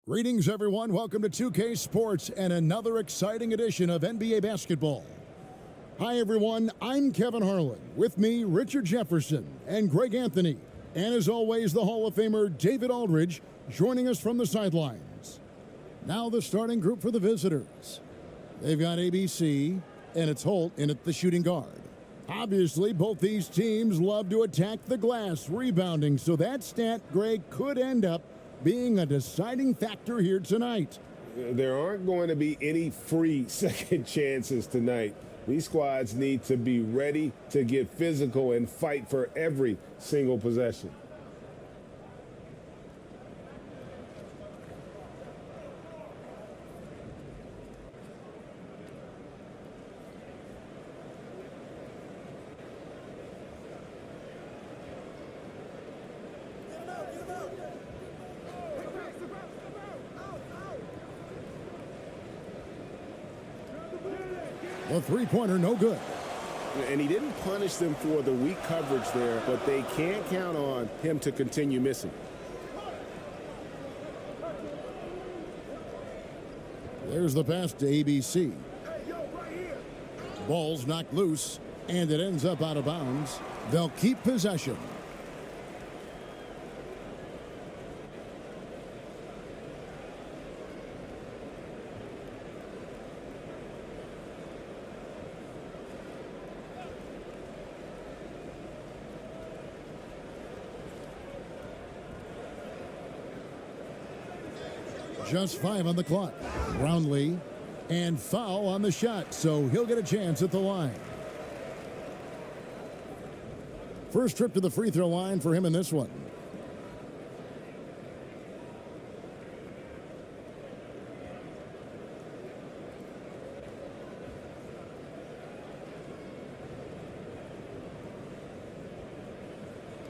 Greetings, everyone. Welcome to 2K Sports and another exciting edition of NBA basketball. Hi, everyone. I'm Kevin Harlan. With me, Richard Jefferson and Greg Anthony. And as always, the Hall of Famer David Aldridge joining us from the sidelines. Now the starting group for the visitors. They've got ABC, and it's Holt in at the shooting guard. Obviously, both these teams love to attack the glass, rebounding, so that stat, Greg, could end up being a deciding factor here tonight. There aren't going to be any free second chances tonight. These squads need to be ready to get physical and fight for every single possession. The three-pointer, no good. And he didn't punish them for the weak coverage there, but they can't count on him to continue missing. There's the pass to ABC. Ball's knocked loose, and it ends up out of bounds. They'll keep possession. Just 5 on the clock. Brownlee, and foul on the shot, so he'll get a chance at the line. First trip to the free throw line for him in this one.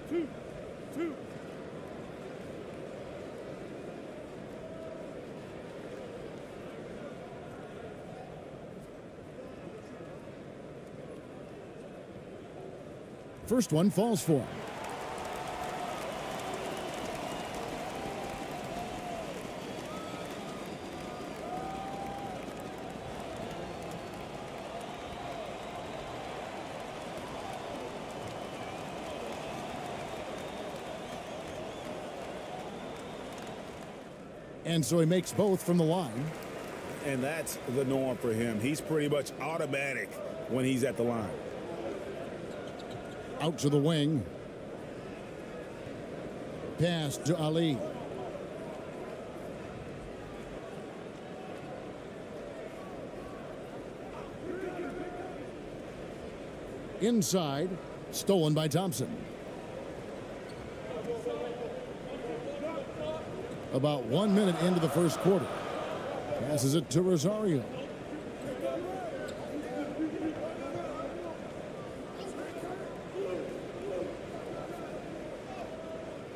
Two. First one falls for him. And so he makes both from the line. And that's the norm for him. He's pretty much automatic when he's at the line. Out to the wing. Pass to Ali. Inside, stolen by Thompson. About 1 minute into the first quarter. Passes it to Rosario.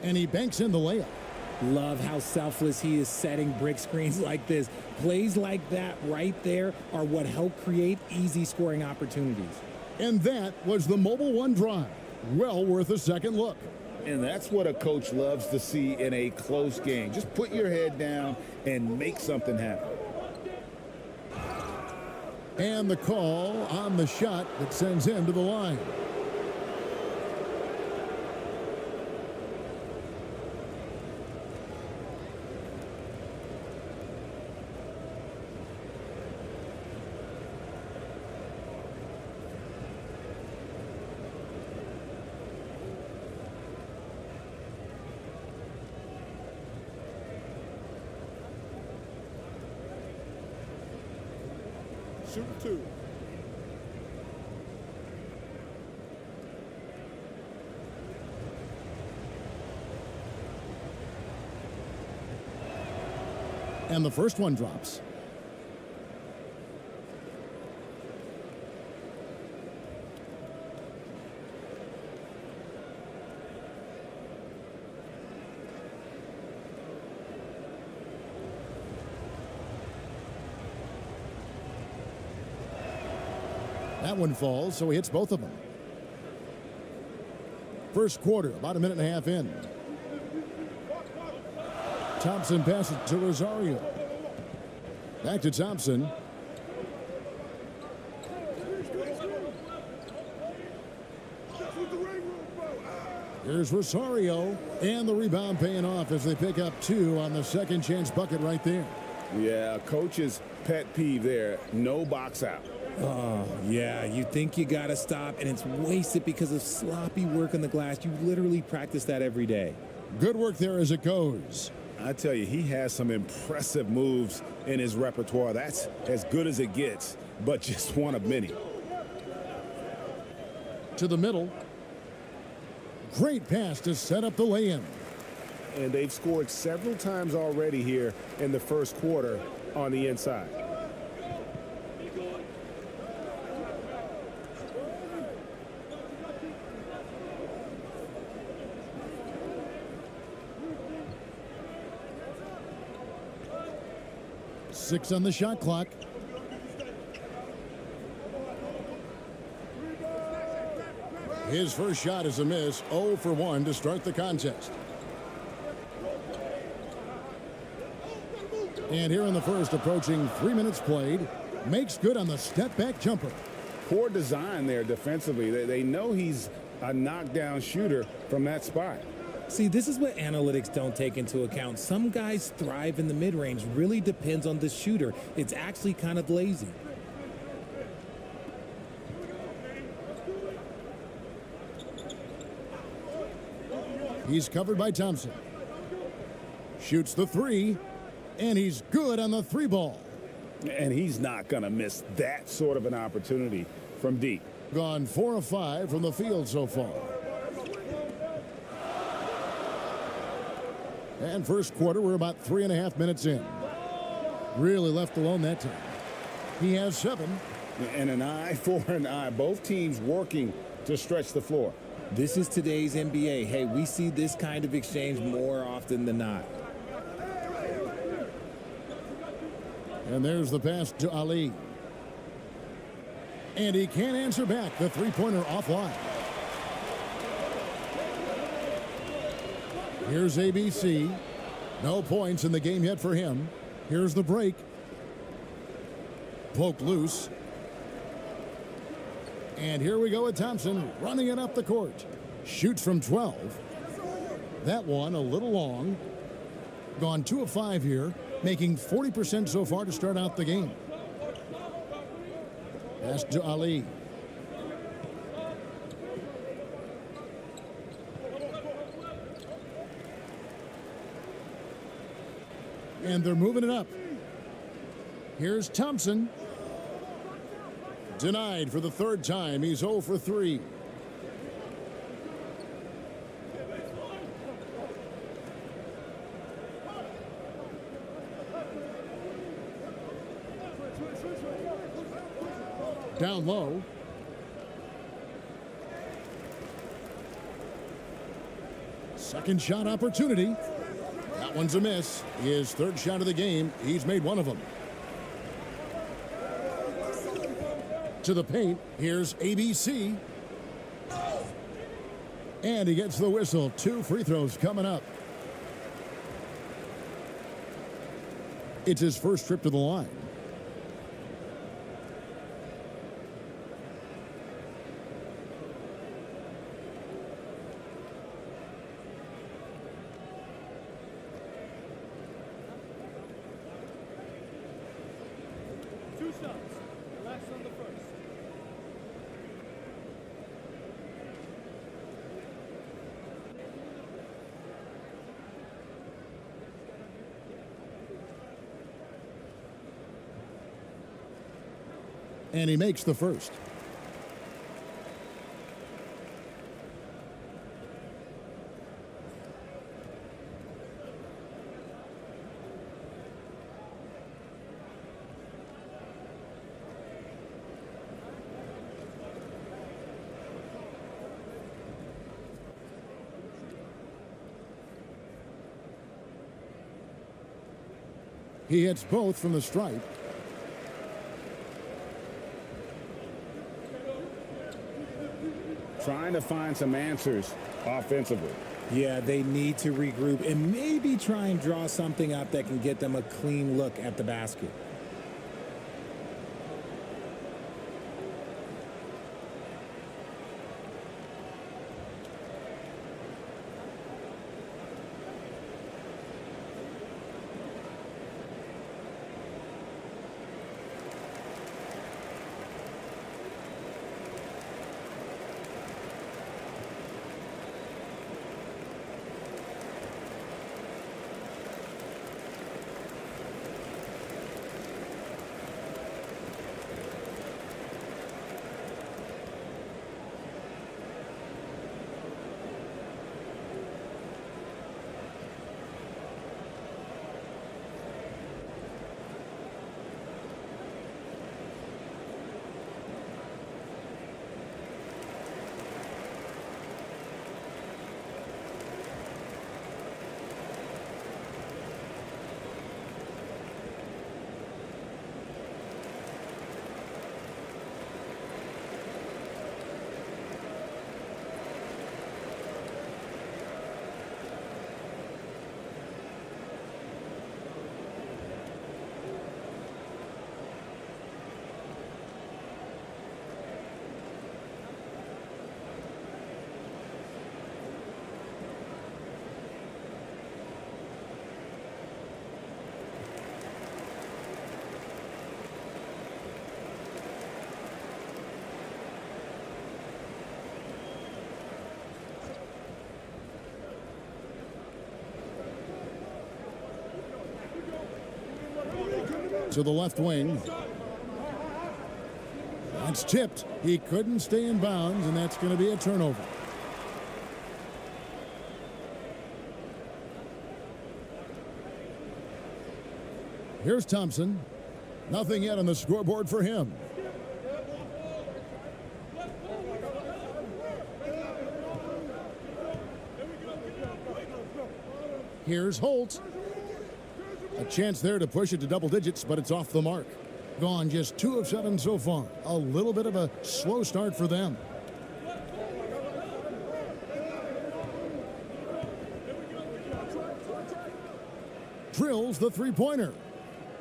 And he banks in the layup. Love how selfless he is setting brick screens like this. Plays like that right there are what help create easy scoring opportunities. And that was the Mobile One drive. Well worth a second look. And that's what a coach loves to see in a close game. Just put your head down and make something happen. And the call on the shot that sends him to the line. Shoot two. And the first one drops. That one falls, so he hits both of them. First quarter, about a minute and a half in. Thompson passes to Rosario. Back to Thompson. Here's Rosario, and the rebound paying off as they pick up 2 on the second chance bucket right there. Yeah, coach's pet peeve there. No box out. Oh, yeah, you think you got to stop, and it's wasted because of sloppy work on the glass. You literally practice that every day. Good work there as it goes. I tell you, he has some impressive moves in his repertoire. That's as good as it gets, but just one of many. To the middle. Great pass to set up the lay-in. And they've scored several times already here in the first quarter on the inside. Six on the shot clock. His first shot is a miss. 0 for 1 to start the contest. And here in the first, approaching 3 minutes played, makes good on the step-back jumper. Poor design there defensively. They know he's a knockdown shooter from that spot. See, this is what analytics don't take into account. Some guys thrive in the mid-range. Really depends on the shooter. It's actually kind of lazy. He's covered by Thompson. Shoots the 3, and he's good on the 3 ball. And he's not going to miss that sort of an opportunity from deep. Gone 4 of 5 from the field so far. And first quarter, we're about 3.5 minutes in. Really left alone that time. He has 7. And an eye for an eye. Both teams working to stretch the floor. This is today's NBA. Hey, we see this kind of exchange more often than not. And there's the pass to Ali. And he can't answer back. The three-pointer offline. Here's ABC. No points in the game yet for him. Here's the break. Poke loose. And here we go with Thompson running it up the court. Shoots from 12. That one a little long. Gone 2 of 5 here, making 40% so far to start out the game. Pass to Ali. And they're moving it up. Here's Thompson. Denied for the 3rd time. He's 0 for 3. Down low. Second shot opportunity. That one's a miss. His 3rd shot of the game. He's made 1 of them. To the paint. Here's ABC. And he gets the whistle. 2 free throws coming up. It's his first trip to the line. And he makes the first. He hits both from the stripe. Trying to find some answers offensively. Yeah, they need to regroup and maybe try and draw something up that can get them a clean look at the basket. To the left wing. That's tipped. He couldn't stay in bounds, and that's going to be a turnover. Here's Thompson. Nothing yet on the scoreboard for him. Here's Holt. A chance there to push it to double digits, but it's off the mark. Gone just 2 of 7 so far. A little bit of a slow start for them. Drills the three-pointer.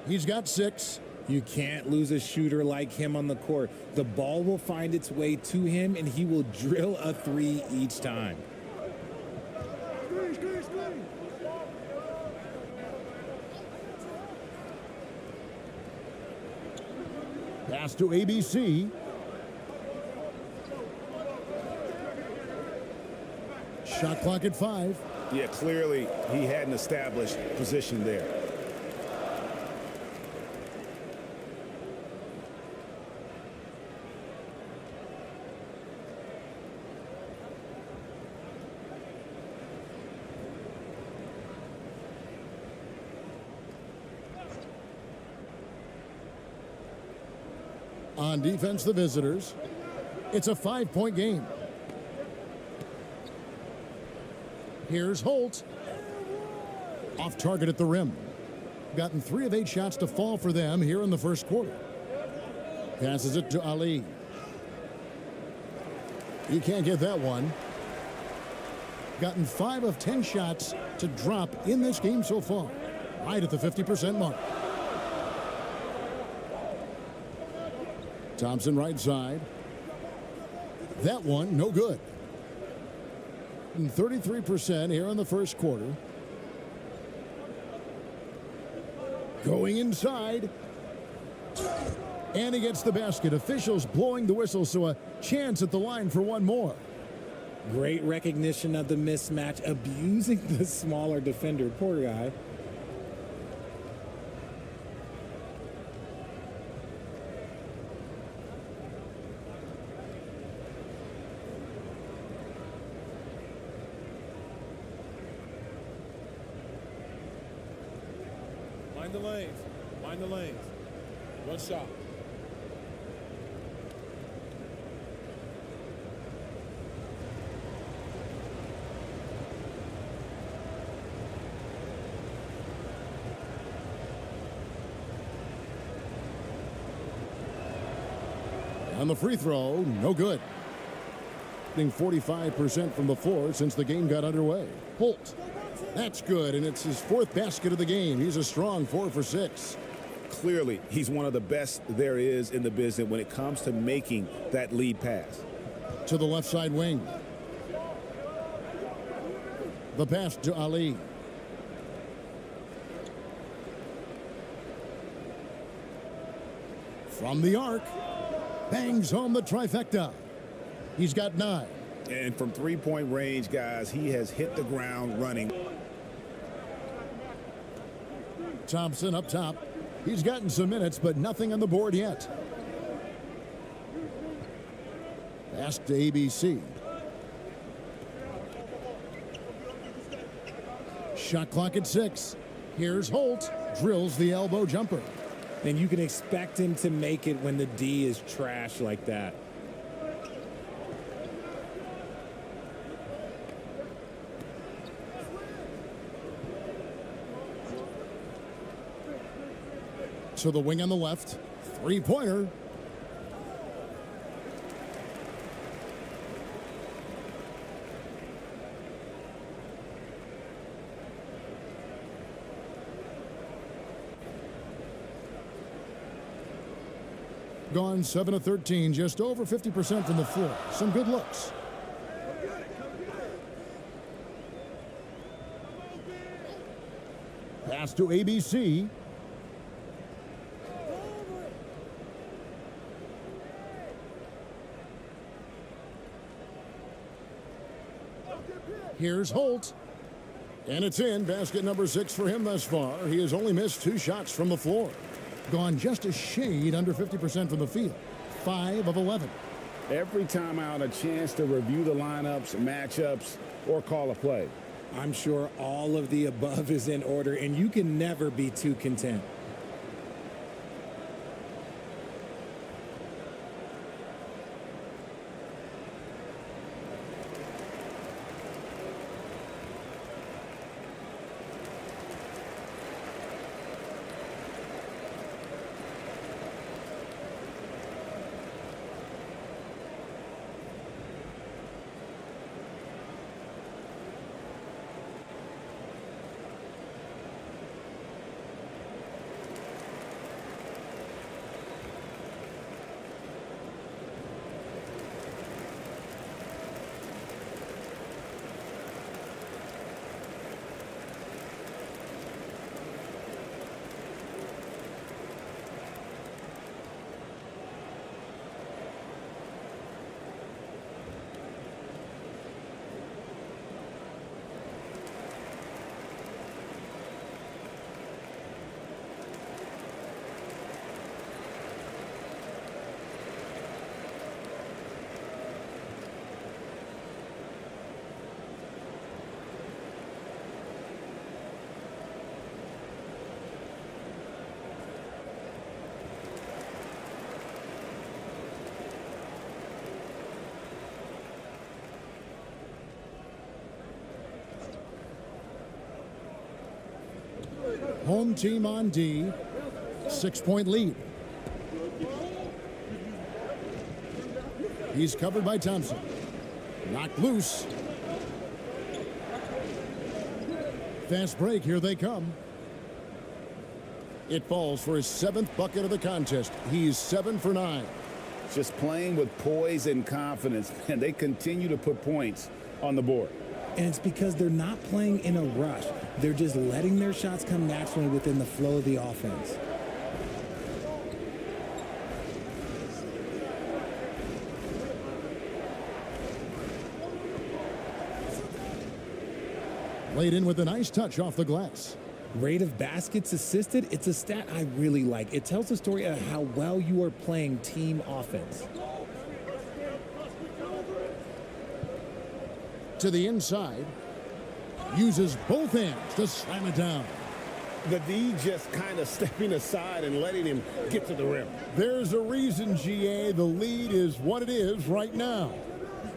He's got 6. You can't lose a shooter like him on the court. The ball will find its way to him, and he will drill a 3 each time. Pass to ABC. Shot clock at 5. Yeah, clearly he had an established position there. On defense, the visitors. It's a 5-point game. Here's Holt. Off target at the rim. Gotten 3 of 8 shots to fall for them here in the first quarter. Passes it to Ali. He can't get that one. Gotten 5 of 10 shots to drop in this game so far. Right at the 50% mark. Thompson right side. That one, no good. And 33% here in the first quarter. Going inside. And he gets the basket. Officials blowing the whistle, so a chance at the line for one more. Great recognition of the mismatch, abusing the smaller defender. Poor guy. Mind the lanes. Mind the lanes. One shot. On the free throw, no good. shooting 45% from the floor since the game got underway. Holt. That's good, and it's his 4th basket of the game. He's a strong 4 for 6. Clearly, he's one of the best there is in the business when it comes to making that lead pass. To the left side wing. The pass to Ali. From the arc. Bangs home the trifecta. He's got 9. And from three-point range, guys, he has hit the ground running. Thompson up top. He's gotten some minutes, but nothing on the board yet. Pass to ABC. Shot clock at 6. Here's Holt. Drills the elbow jumper. And you can expect him to make it when the D is trash like that. To the wing on the left. Three-pointer. Gone 7 of 13, just over 50% from the floor. Some good looks. Pass to ABC. Here's Holt. And it's in. Basket number 6 for him thus far. He has only missed 2 shots from the floor. Gone just a shade under 50% from the field. 5 of 11. Every time out, a chance to review the lineups, matchups, or call a play. I'm sure all of the above is in order, and you can never be too content. Home team on D. 6-point lead. He's covered by Thompson. Knocked loose. Fast break. Here they come. It falls for his 7th bucket of the contest. He's 7 for 9. Just playing with poise and confidence, and they continue to put points on the board. And it's because they're not playing in a rush. They're just letting their shots come naturally within the flow of the offense. Laid in with a nice touch off the glass. Rate of baskets assisted, it's a stat I really like. It tells the story of how well you are playing team offense. To the inside. Uses both hands to slam it down. The D just kind of stepping aside and letting him get to the rim. There's a reason, GA. The lead is what it is right now.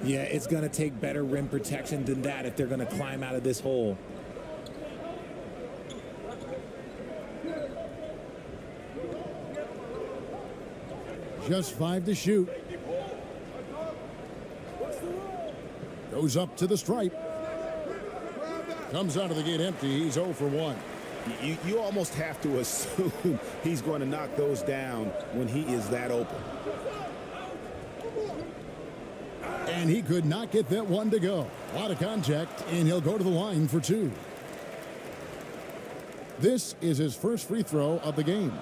Yeah, it's going to take better rim protection than that if they're going to climb out of this hole. Just 5 to shoot. Goes up to the stripe. Comes out of the gate empty. He's 0 for 1. You almost have to assume he's going to knock those down when he is that open. And he could not get that one to go. A lot of contact, and he'll go to the line for 2. This is his first free throw of the game.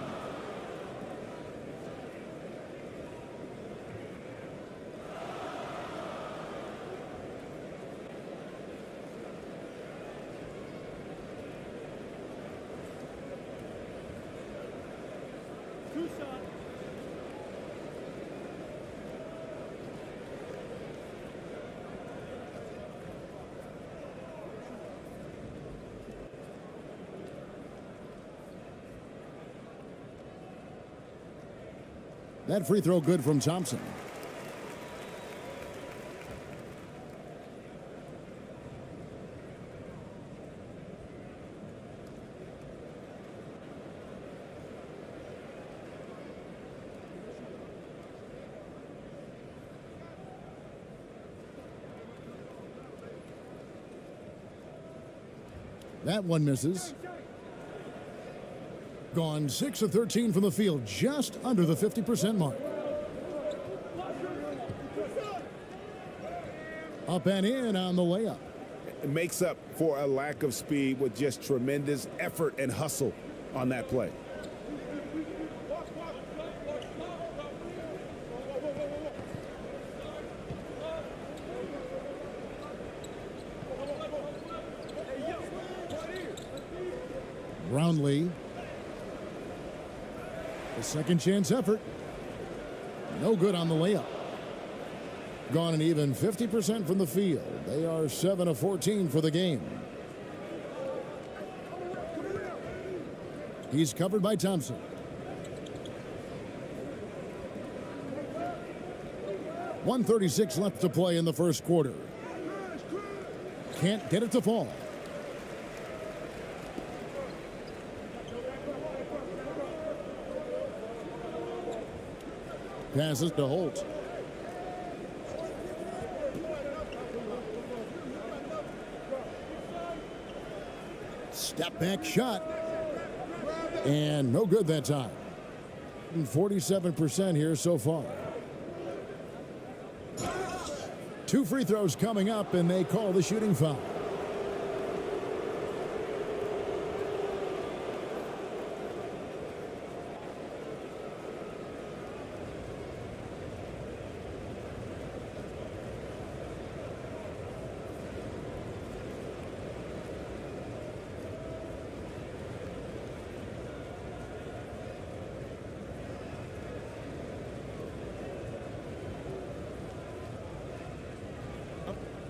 That free throw good from Thompson. That one misses. Gone 6 of 13 from the field, just under the 50% mark. Up and in on the layup. It makes up for a lack of speed with just tremendous effort and hustle on that play. Brownlee. A second chance effort. No good on the layup. Gone an even 50% from the field. They are 7 of 14 for the game. He's covered by Thompson. .136 left to play in the first quarter. Can't get it to fall. Passes to Holt. Step back shot. And no good that time. 47% here so far. 2 free throws coming up, and they call the shooting foul.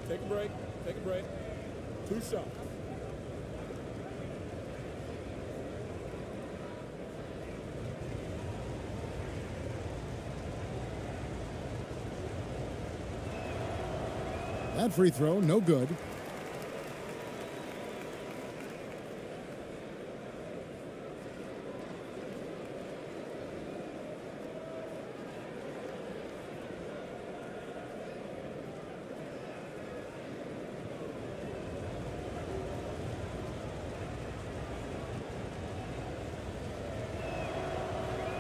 Take a break. Take a break. 2 shots. That free throw, no good.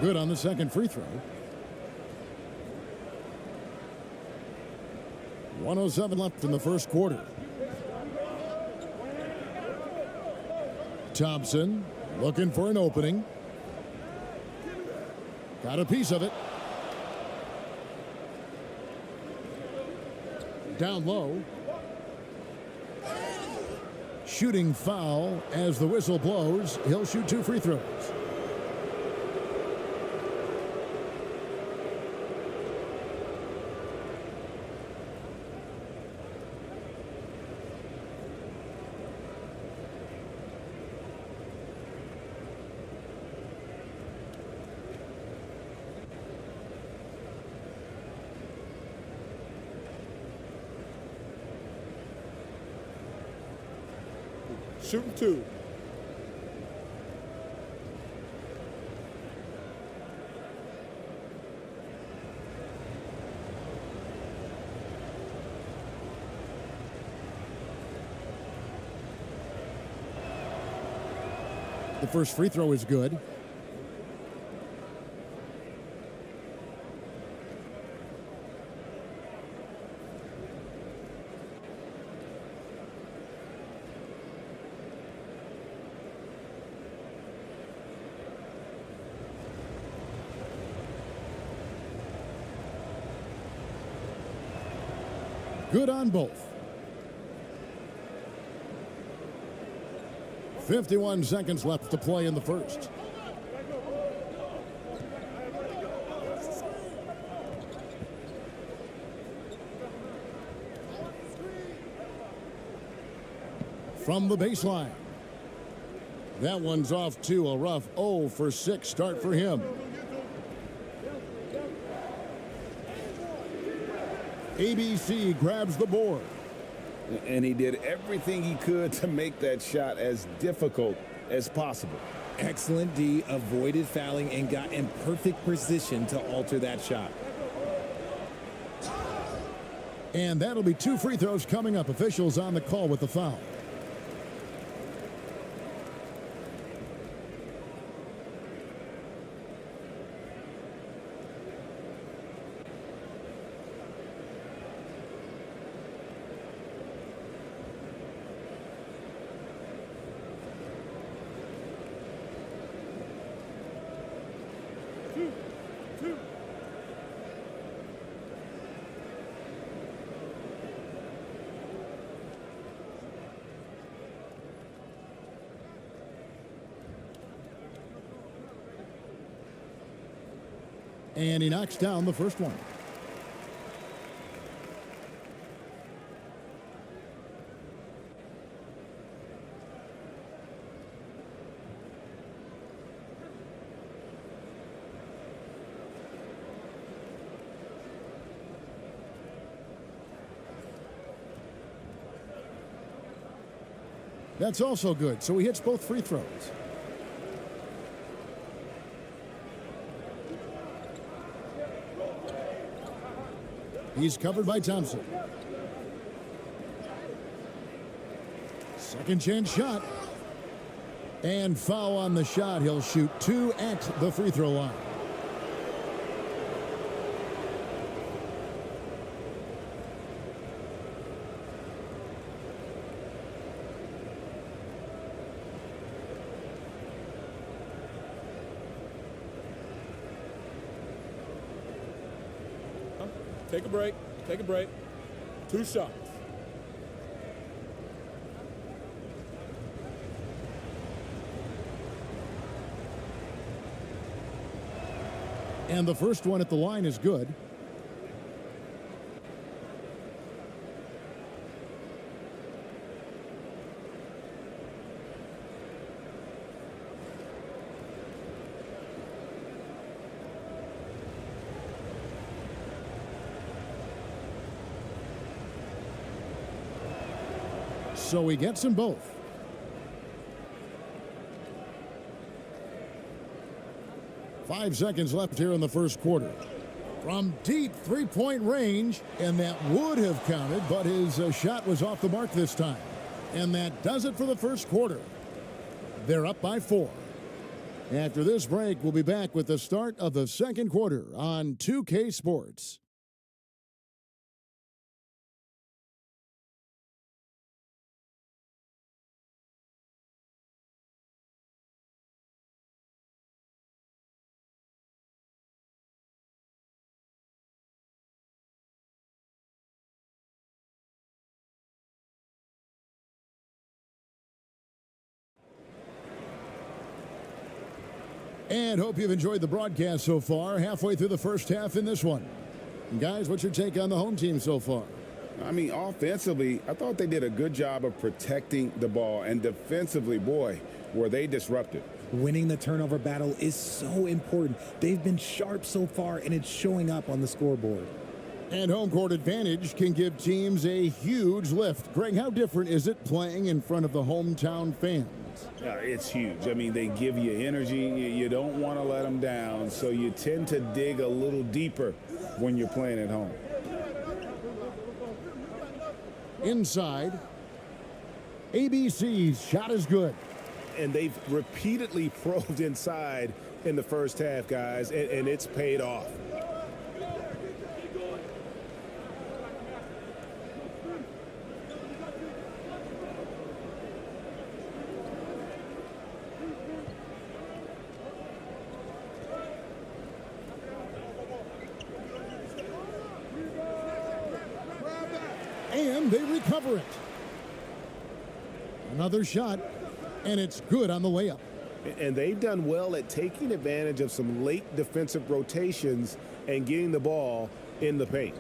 Good on the second free throw. 107 left in the first quarter. Thompson looking for an opening. Got a piece of it. Down low. Shooting foul as the whistle blows. He'll shoot 2 free throws. Shooting 2. The first free throw is good. Good on both. 51 seconds left to play in the first. From the baseline. That one's off to a rough 0 for 6 start for him. ABC grabs the board. And he did everything he could to make that shot as difficult as possible. Excellent D, avoided fouling and got in perfect position to alter that shot. And that'll be 2 free throws coming up. Officials on the call with the foul. And he knocks down the first one. That's also good, so he hits both free throws. He's covered by Thompson. Second chance shot. And foul on the shot. He'll shoot 2 at the free throw line. Take a break. Take a break. 2 shots. And the first one at the line is good. So he gets them both. Five seconds left here in the first quarter. From deep three-point range, and that would have counted, but his shot was off the mark this time. And that does it for the first quarter. They're up by 4. After this break, we'll be back with the start of the second quarter on 2K Sports. And hope you've enjoyed the broadcast so far. Halfway through the first half in this one. And guys, what's your take on the home team so far? I mean, offensively, I thought they did a good job of protecting the ball. And defensively, boy, were they disruptive. Winning the turnover battle is so important. They've been sharp so far, and it's showing up on the scoreboard. And home court advantage can give teams a huge lift. Greg, how different is it playing in front of the hometown fans? It's huge. I mean, they give you energy. You don't want to let them down, so you tend to dig a little deeper when you're playing at home. Inside, ABC's shot is good. and they've repeatedly probed inside in the first half, guys, and it's paid off. And they recover it. Another shot, and it's good on the layup. And they've done well at taking advantage of some late defensive rotations and getting the ball in the paint.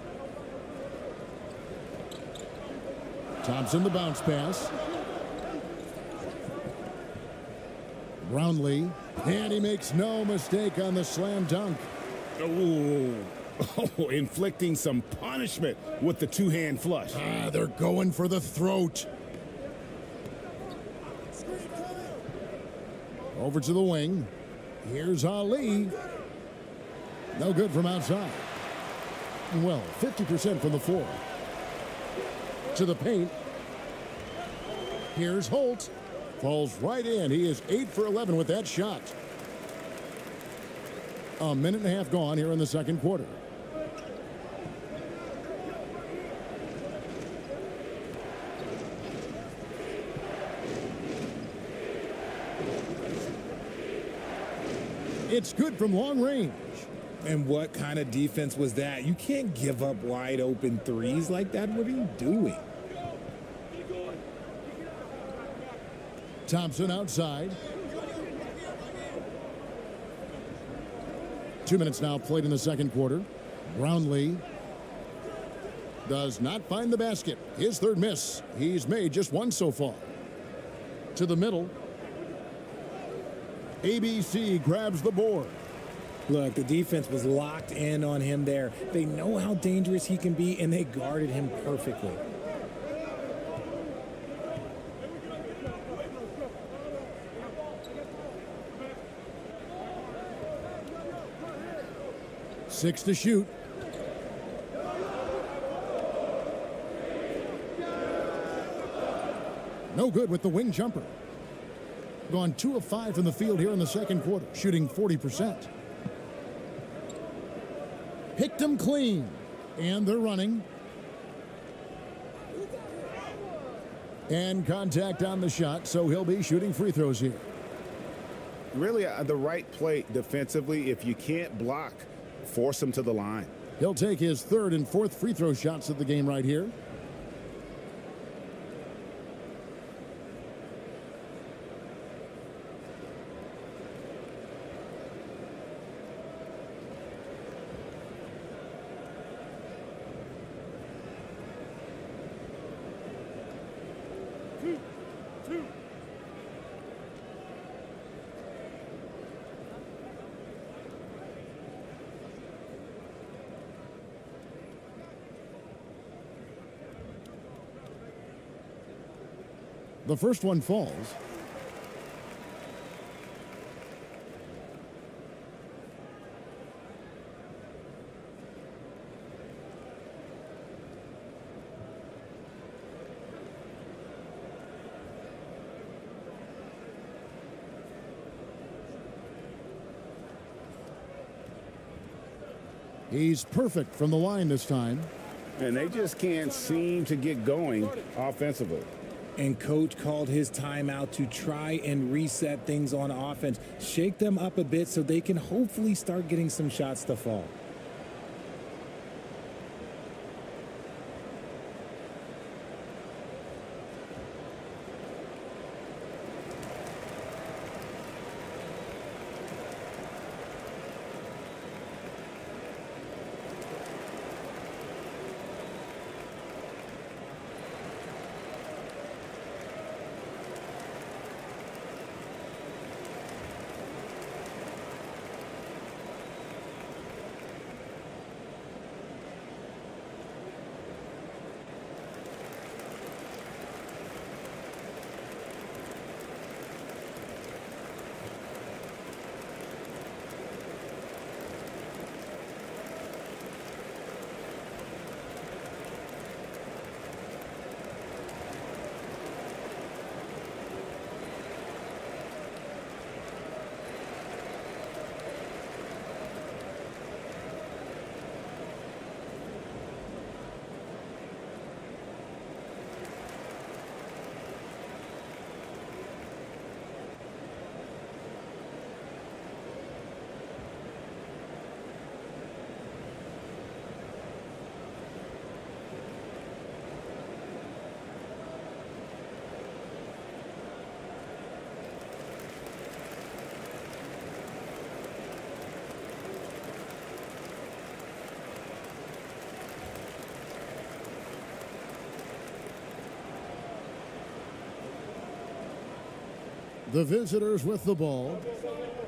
Thompson, the bounce pass. Brownlee, and he makes no mistake on the slam dunk. Oh, inflicting some punishment with the two-hand flush. They're going for the throat. Over to the wing. Here's Ali. No good from outside. Well, 50% from the floor. To the paint. Here's Holt. Falls right in. He is 8 for 11 with that shot. A minute and a half gone here in the second quarter. It's good from long range. And what kind of defense was that? You can't give up wide open threes like that. What are you doing? Thompson outside. 2 minutes now played in the second quarter. Brownlee does not find the basket. His third miss. He's made just one so far. To the middle. ABC grabs the board. Look, the defense was locked in on him there. They know how dangerous he can be, and they guarded him perfectly. Six to shoot. No good with the wing jumper. Gone 2 of 5 from the field here in the second quarter, shooting 40%. Picked him clean, and they're running. And contact on the shot, so he'll be shooting free throws here. Really, the right play defensively. If you can't block, force him to the line. He'll take his third and fourth free throw shots of the game right here. The first one falls. He's perfect from the line this time. And they just can't seem to get going offensively. And coach called his timeout to try and reset things on offense. Shake them up a bit so they can hopefully start getting some shots to fall. The visitors with the ball.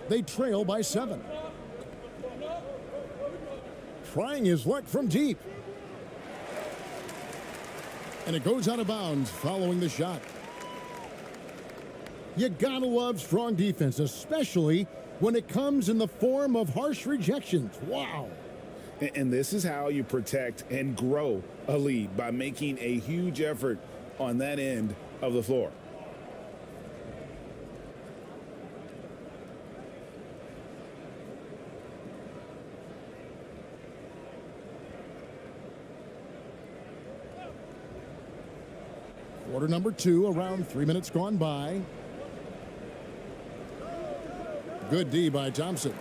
They trail by 7. Trying his luck from deep. And it goes out of bounds following the shot. You gotta love strong defense, especially when it comes in the form of harsh rejections. Wow. And this is how you protect and grow a lead, by making a huge effort on that end of the floor. Quarter number 2, around 3 minutes gone by. Good D by Thompson.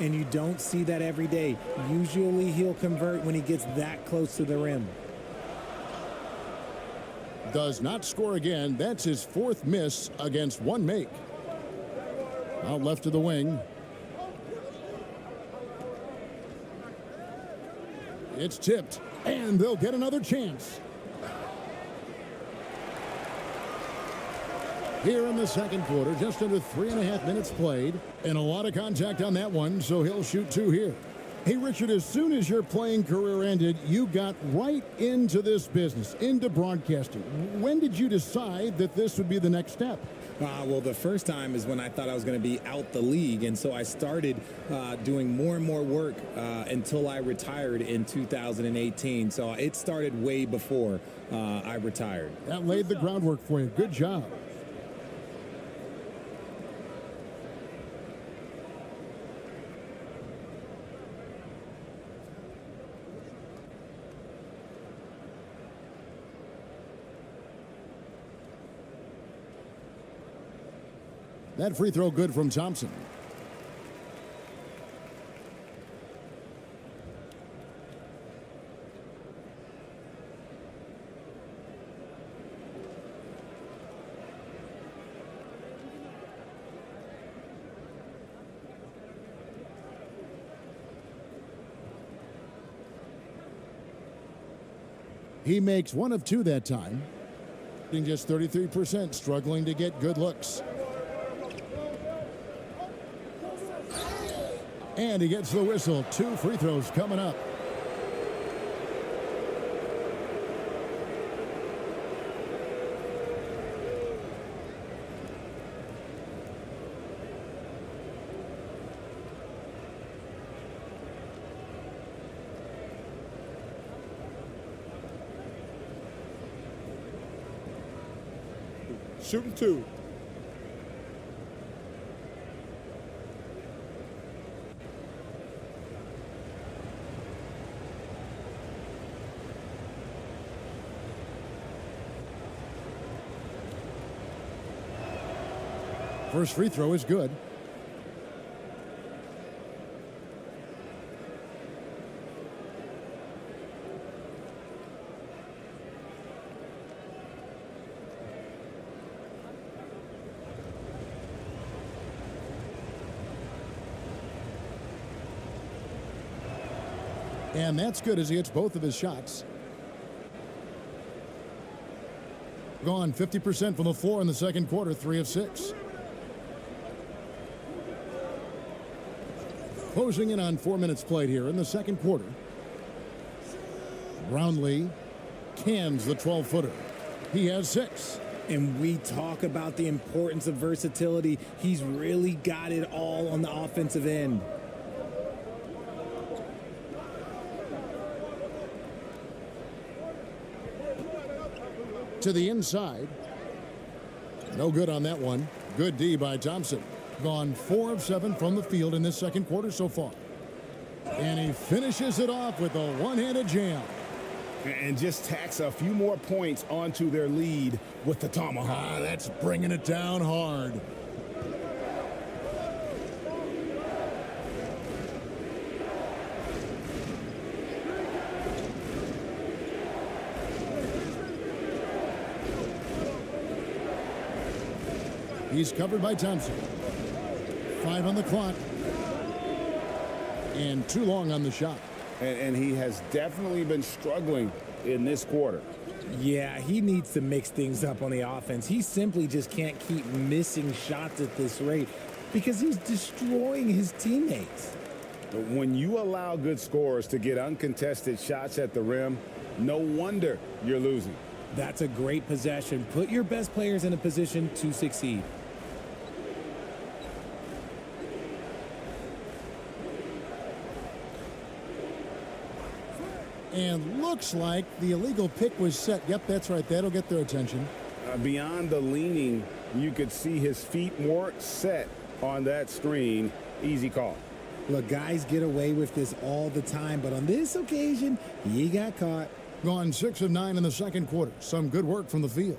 And you don't see that every day. Usually he'll convert when he gets that close to the rim. Does not score again. That's his 4th miss against 1 make. Out left to the wing. It's tipped, and they'll get another chance. Here in the second quarter, just under 3.5 minutes played, and a lot of contact on that one, so he'll shoot 2 here. Hey, Richard, as soon as your playing career ended, you got right into this business, into broadcasting. When did you decide that this would be the next step? Well, the first time is when I thought I was going to be out the league, and so I started doing more and more work until I retired in 2018. So it started way before I retired. That laid the groundwork for you. Good job. That free throw good from Thompson. He makes 1 of 2 that time. Just 33%, struggling to get good looks. And he gets the whistle. 2 free throws coming up. Shooting 2. First free throw is good. And that's good as he hits both of his shots. Gone 50% from the floor in the second quarter, 3 of 6. Closing in on 4 minutes played here in the second quarter. Brownlee cans the 12-footer. He has 6. And we talk about the importance of versatility. He's really got it all on the offensive end. To the inside. No good on that one. Good D by Thompson. Gone 4 of 7 from the field in this second quarter so far. And he finishes it off with a one-handed jam. And just tacks a few more points onto their lead with the tomahawk. That's bringing it down hard. He's covered by Thompson. 5 on the clock. And too long on the shot. And he has definitely been struggling in this quarter. Yeah, he needs to mix things up on the offense. He simply just can't keep missing shots at this rate because he's destroying his teammates. When you allow good scorers to get uncontested shots at the rim, no wonder you're losing. That's a great possession. Put your best players in a position to succeed. And looks like the illegal pick was set. Yep, that's right. That'll get their attention. Beyond the leaning, you could see his feet weren't set on that screen. Easy call. Look, guys get away with this all the time, but on this occasion, he got caught. Gone 6 of 9 in the second quarter. Some good work from the field.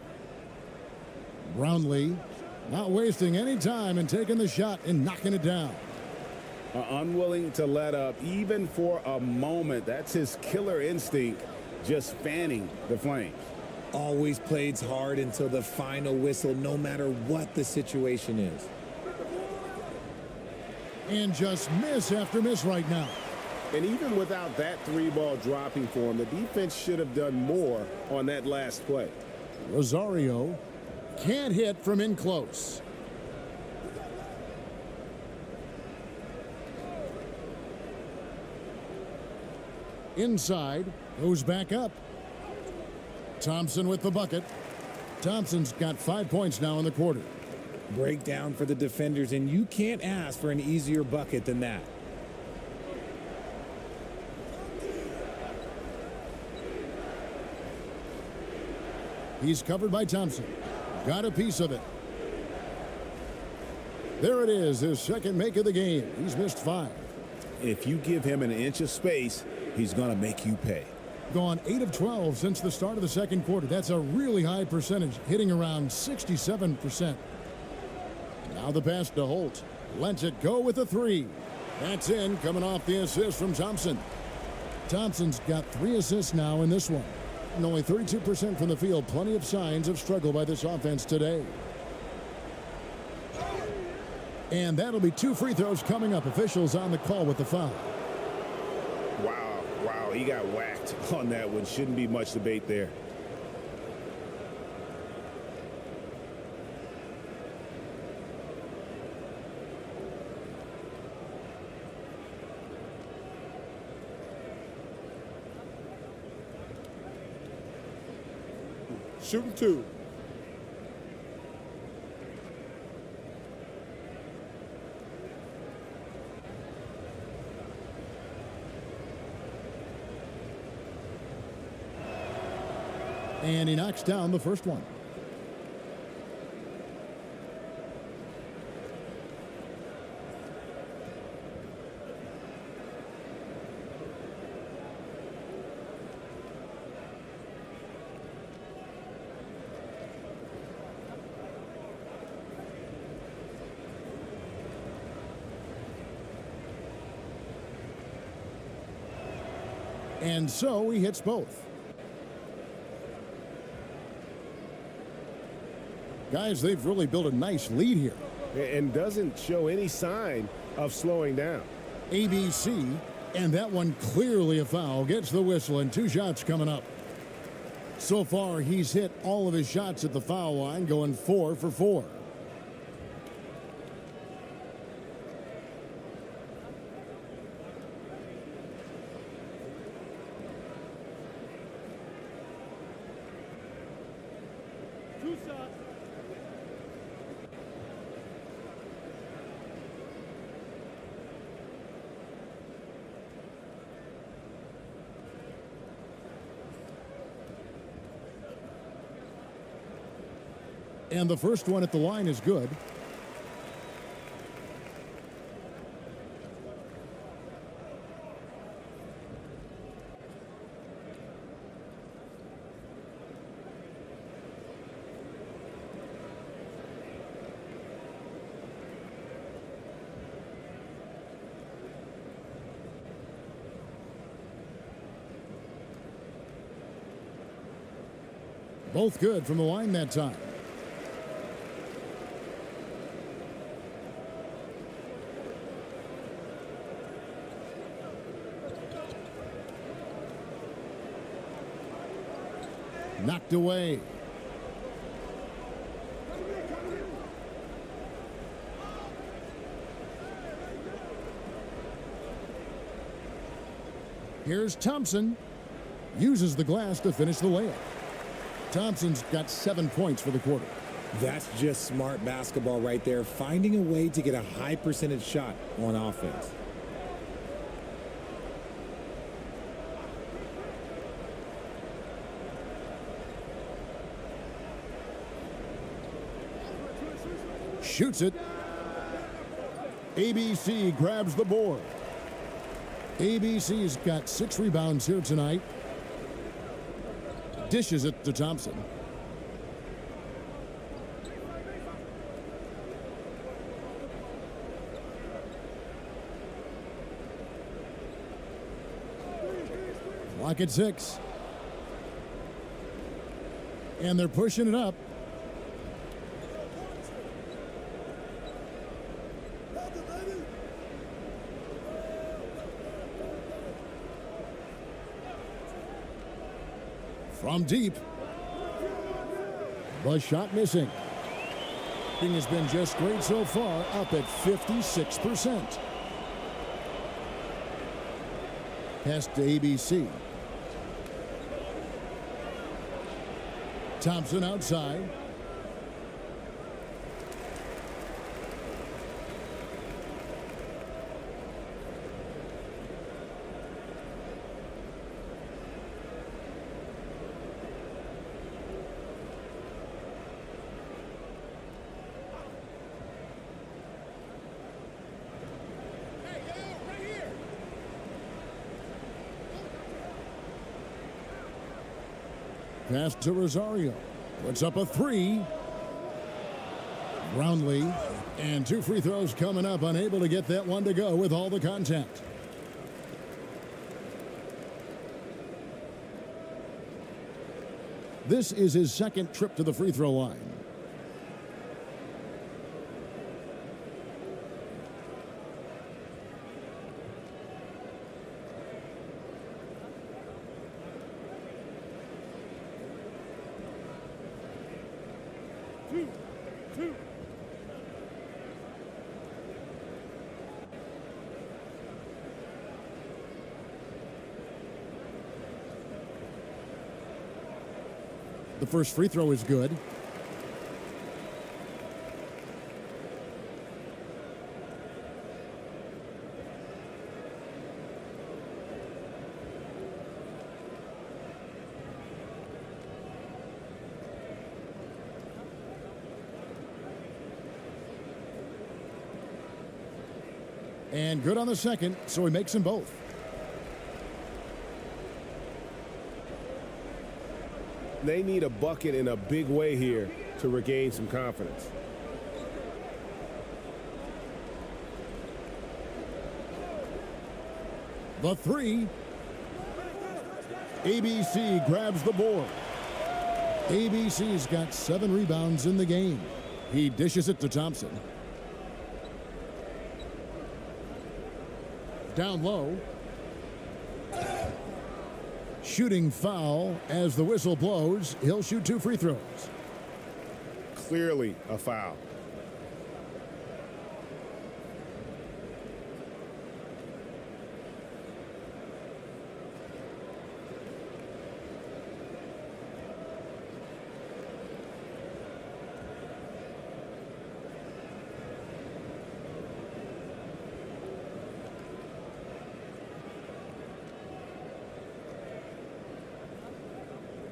Brownlee not wasting any time and taking the shot and knocking it down. Unwilling to let up even for a moment. That's his killer instinct, just fanning the flames. Always plays hard until the final whistle, no matter what the situation is. And just miss after miss right now. And even without that three-ball dropping for him, the defense should have done more on that last play. Rosario can't hit from in close. Inside, goes back up. Thompson with the bucket. Thompson's got 5 points now in the quarter. Breakdown for the defenders, and you can't ask for an easier bucket than that. He's covered by Thompson. Got a piece of it. There it is, his second make of the game. He's missed 5. If you give him an inch of space, he's going to make you pay. Gone 8 of 12 since the start of the second quarter. That's a really high percentage, hitting around 67%. Now the pass to Holt. Lets it go with a 3. That's in, coming off the assist from Thompson. Thompson's got 3 assists now in this one. And only 32% from the field. Plenty of signs of struggle by this offense today. And that'll be 2 free throws coming up. Officials on the call with the foul. Wow, he got whacked on that one. Shouldn't be much debate there. Shooting 2. And he knocks down the first one. And so he hits both. Guys, they've really built a nice lead here. And doesn't show any sign of slowing down. ABC, and that one clearly a foul. Gets the whistle and 2 shots coming up. So far, he's hit all of his shots at the foul line, going 4 for 4. And the first one at the line is good. Both good from the line that time. Knocked away. Here's Thompson. Uses the glass to finish the layup. Thompson's got 7 points for the quarter. That's just smart basketball right there, finding a way to get a high percentage shot on offense. Shoots it. ABC grabs the board. ABC's got 6 rebounds here tonight. Dishes it to Thompson. Clock at 6. And they're pushing it up. From deep. The shot missing. Thing has been just great so far, up at 56%. Pass to ABC. Thompson outside. Pass to Rosario. Puts up a 3. Roundley. And 2 free throws coming up. Unable to get that one to go with all the contact. This is his second trip to the free throw line. The first free throw is good. And good on the second, so he makes them both. They need a bucket in a big way here to regain some confidence. The 3. ABC grabs the board. ABC's got 7 rebounds in the game. He dishes it to Thompson. Down low. Shooting foul as the whistle blows. He'll shoot 2 free throws. Clearly a foul.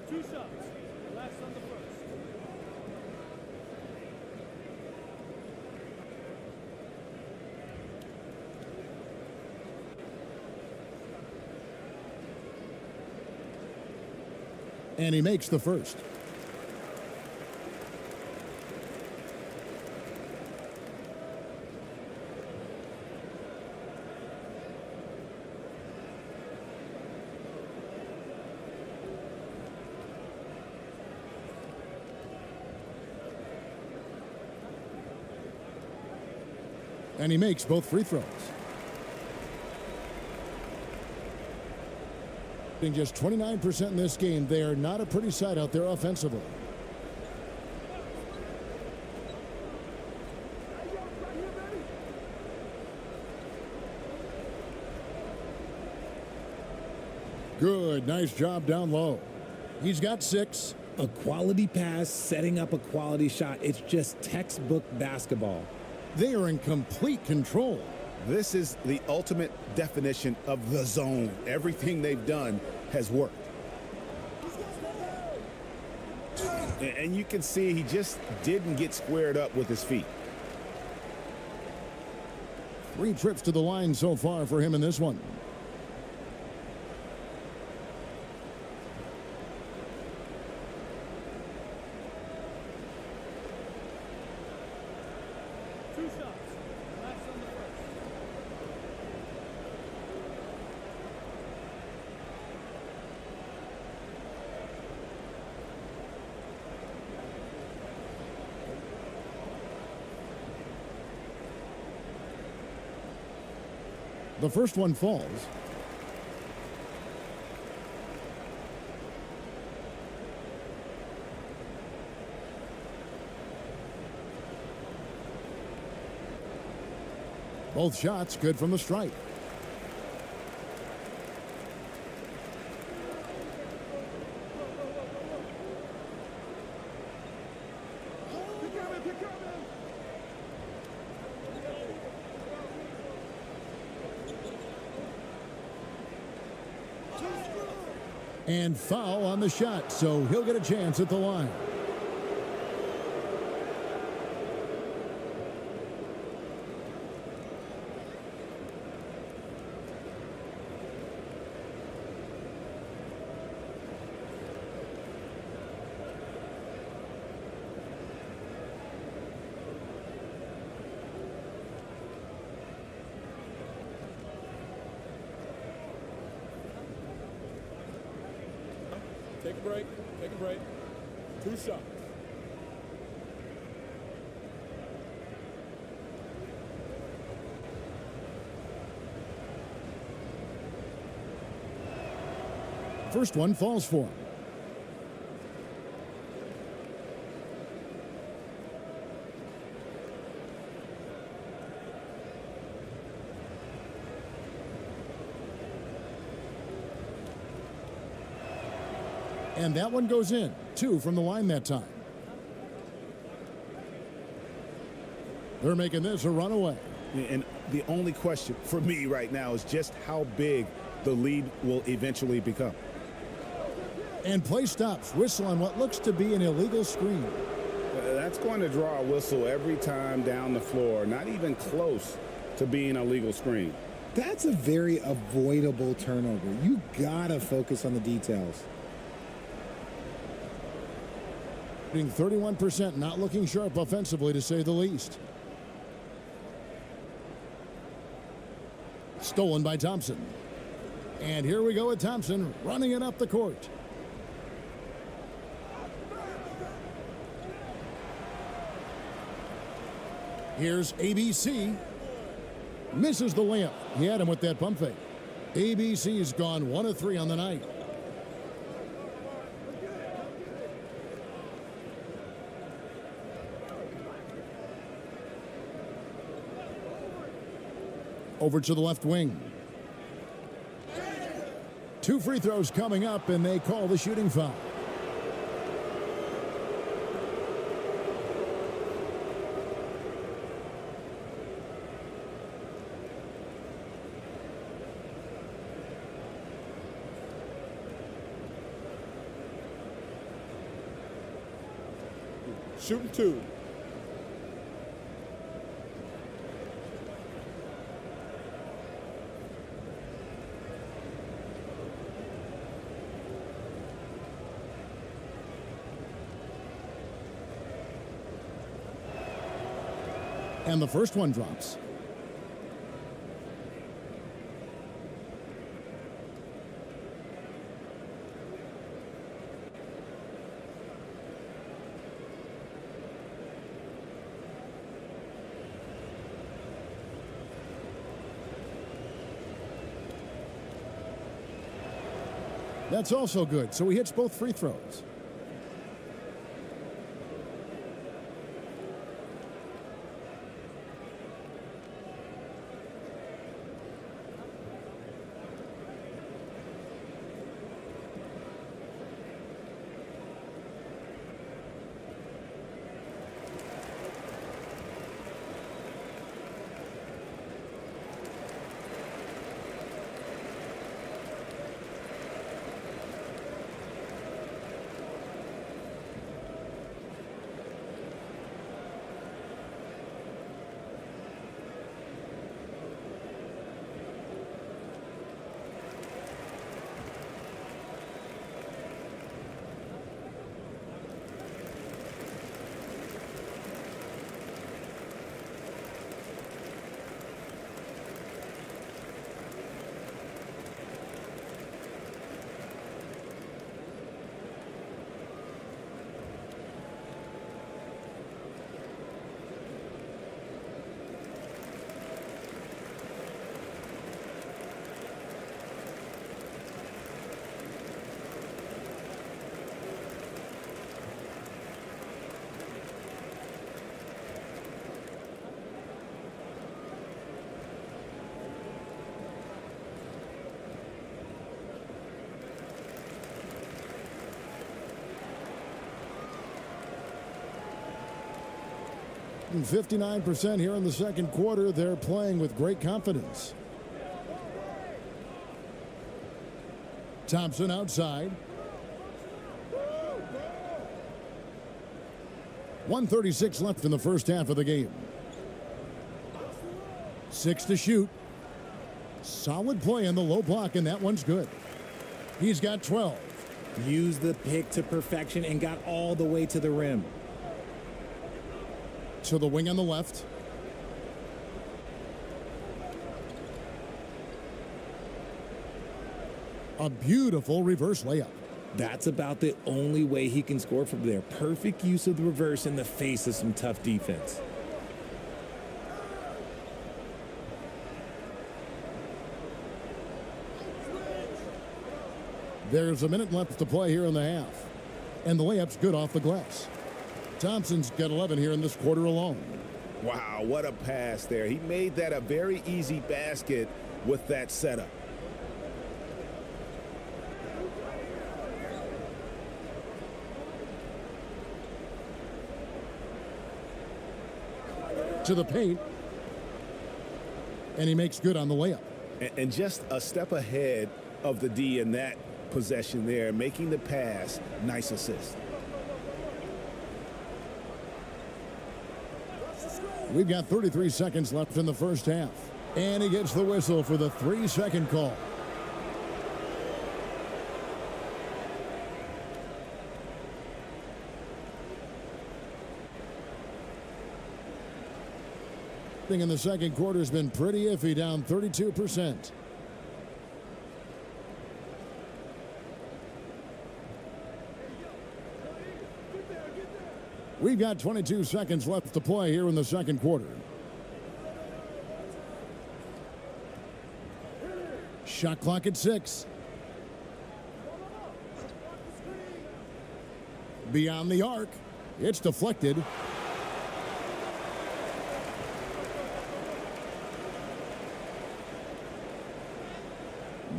Two shots. Last on the first. And he makes the first. And he makes both free throws. Being just 29% in this game, they are not a pretty sight out there offensively. Good, nice job down low. He's got 6. A quality pass, setting up a quality shot. It's just textbook basketball. They are in complete control. This is the ultimate definition of the zone. Everything they've done has worked. And you can see he just didn't get squared up with his feet. 3 trips to the line so far for him in this one. The first one falls. Both shots good from the stripe. And foul on the shot, so he'll get a chance at the line. Take a break. Take a break. 2 shots. First one falls for him. And that one goes in. 2 from the line that time. They're making this a runaway. And the only question for me right now is just how big the lead will eventually become. And play stops. Whistle on what looks to be an illegal screen. That's going to draw a whistle every time down the floor. Not even close to being a legal screen. That's a very avoidable turnover. You gotta focus on the details. Being 31%, not looking sharp offensively, to say the least. Stolen by Thompson. And here we go with Thompson running it up the court. Here's ABC. Misses the layup. He had him with that pump fake. ABC's gone 1 of 3 on the night. Over to the left wing. 2 free throws coming up, and they call the shooting foul. Shooting 2. And the first one drops. That's also good, so he hits both free throws. And 59% here in the second quarter. They're playing with great confidence. Thompson outside. 1:36 left in the first half of the game. 6 to shoot. Solid play in the low block, and that one's good. He's got 12. Used the pick to perfection and got all the way to the rim. To the wing on the left. A beautiful reverse layup. That's about the only way he can score from there. Perfect use of the reverse in the face of some tough defense. There's a minute left to play here in the half. And the layup's good off the glass. Thompson's got 11 here in this quarter alone. Wow, what a pass there. He made that a very easy basket with that setup. To the paint. And he makes good on the layup. And just a step ahead of the D in that possession there, making the pass. Nice assist. We've got 33 seconds left in the first half. And he gets the whistle for the 3-second call. In the second quarter has been pretty iffy, down 32%. We've got 22 seconds left to play here in the second quarter. Shot clock at 6. Beyond the arc. It's deflected.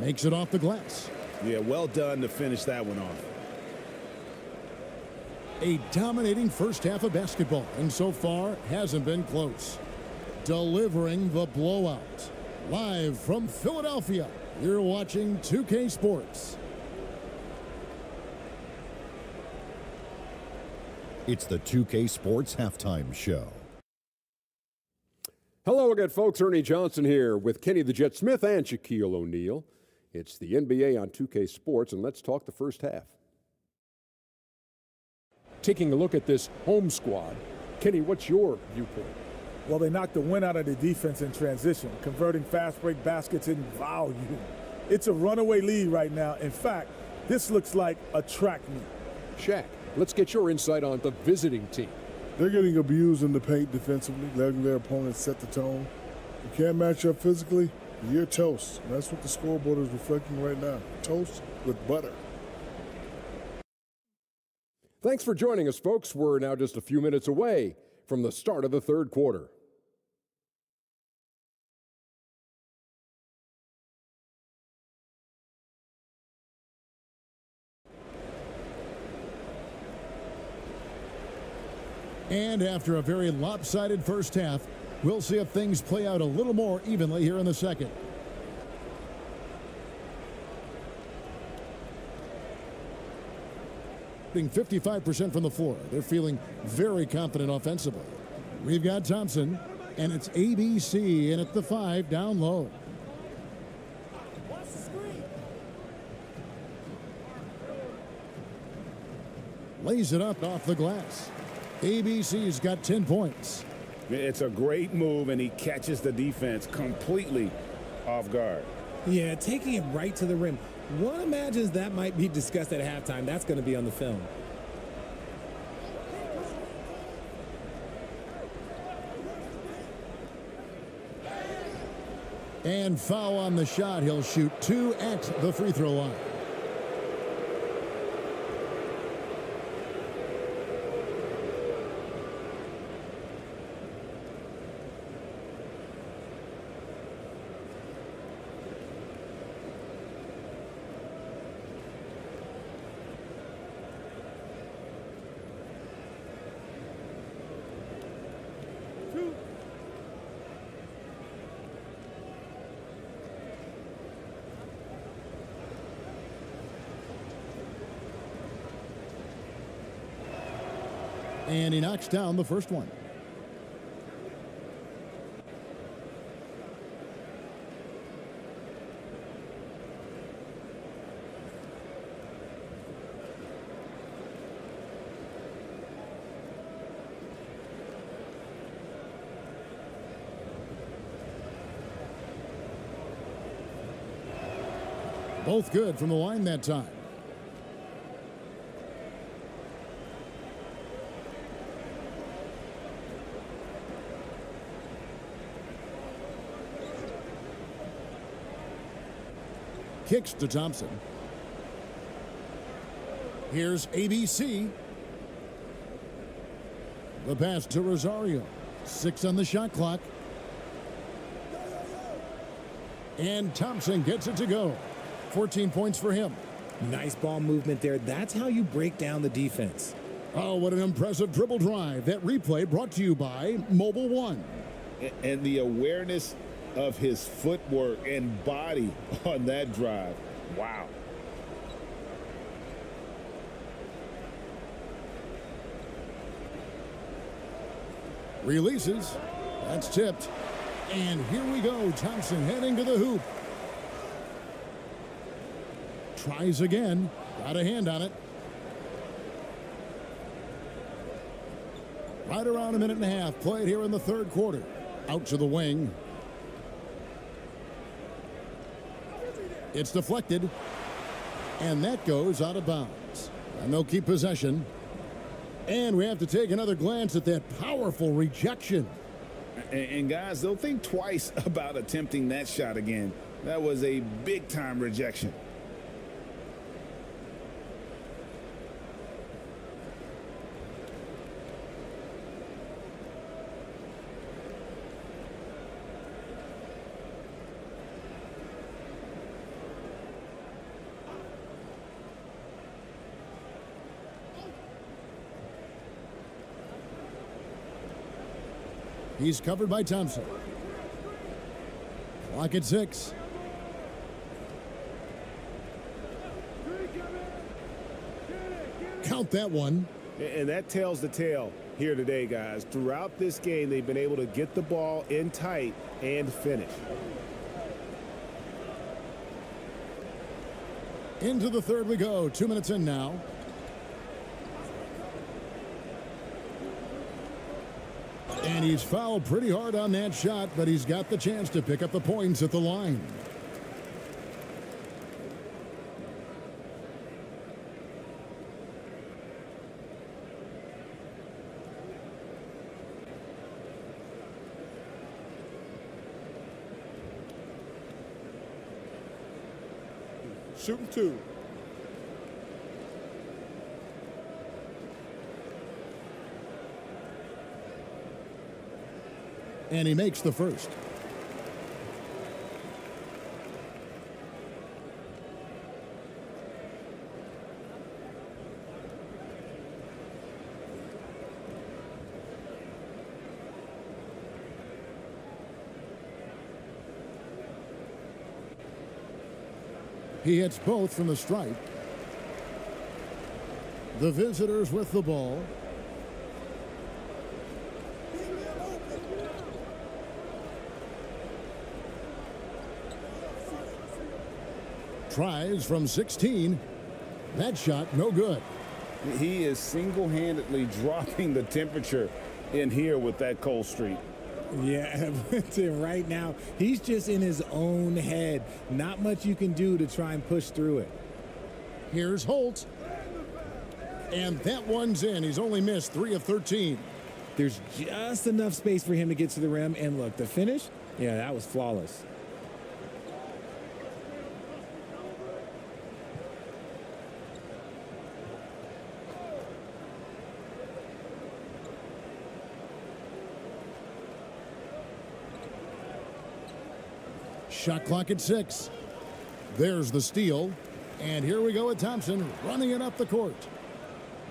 Makes it off the glass. Yeah, well done to finish that one off. A dominating first half of basketball, and so far hasn't been close. Delivering the blowout. Live from Philadelphia, you're watching 2K Sports. It's the 2K Sports Halftime Show. Hello again, folks. Ernie Johnson here with Kenny the Jet Smith and Shaquille O'Neal. It's the NBA on 2K Sports, and let's talk the first half. Taking a look at this home squad, Kenny, what's your viewpoint? Well, they knocked the wind out of the defense in transition, converting fast break baskets in volume. It's a runaway lead right now. In fact, this looks like a track meet. Shaq, let's get your insight on the visiting team. They're getting abused in the paint defensively, letting their opponents set the tone. You can't match up physically, You're toast. That's what the scoreboard is reflecting right now. Toast with butter. Thanks for joining us, folks. We're now just a few minutes away from the start of the third quarter. And after a very lopsided first half, we'll see if things play out a little more evenly here in the second. Being 55% from the floor. They're feeling very confident offensively. We've got Thompson, and it's ABC, and at the 5, down low. Lays it up off the glass. ABC's got 10 points. It's a great move, and he catches the defense completely off guard. Yeah, taking it right to the rim. One imagines that might be discussed at halftime. That's going to be on the film. And foul on the shot. He'll shoot 2 at the free throw line. And he knocks down the first one. Both good from the line that time. Kicks to Thompson. Here's ABC. The pass to Rosario. 6 on the shot clock. And Thompson gets it to go. 14 points for him. Nice ball movement there. That's how you break down the defense. Oh, what an impressive dribble drive. That replay brought to you by Mobile One. And the awareness of his footwork and body on that drive. Wow. Releases. That's tipped. And here we go. Thompson heading to the hoop. Tries again. Got a hand on it. Right around a minute and a half played here in the third quarter. Out to the wing. It's deflected. And that goes out of bounds. And they'll keep possession. And we have to take another glance at that powerful rejection. And guys, they'll think twice about attempting that shot again. That was a big-time rejection. He's covered by Thompson. Clock at 6. Count that one. And that tells the tale here today, guys. Throughout this game, they've been able to get the ball in tight and finish. Into the third we go. 2 minutes in now. And he's fouled pretty hard on that shot, but he's got the chance to pick up the points at the line. Shooting 2. And he makes the first. He hits both from the stripe. The visitors with the ball. Tries from 16. That shot no good. He is single-handedly dropping the temperature in here with that cold streak. Yeah, right now, he's just in his own head. Not much you can do to try and push through it. Here's Holt. And that one's in. He's only missed 3 of 13. There's just enough space for him to get to the rim. And look, the finish, yeah, that was flawless. Shot clock at 6. There's the steal. And here we go with Thompson running it up the court.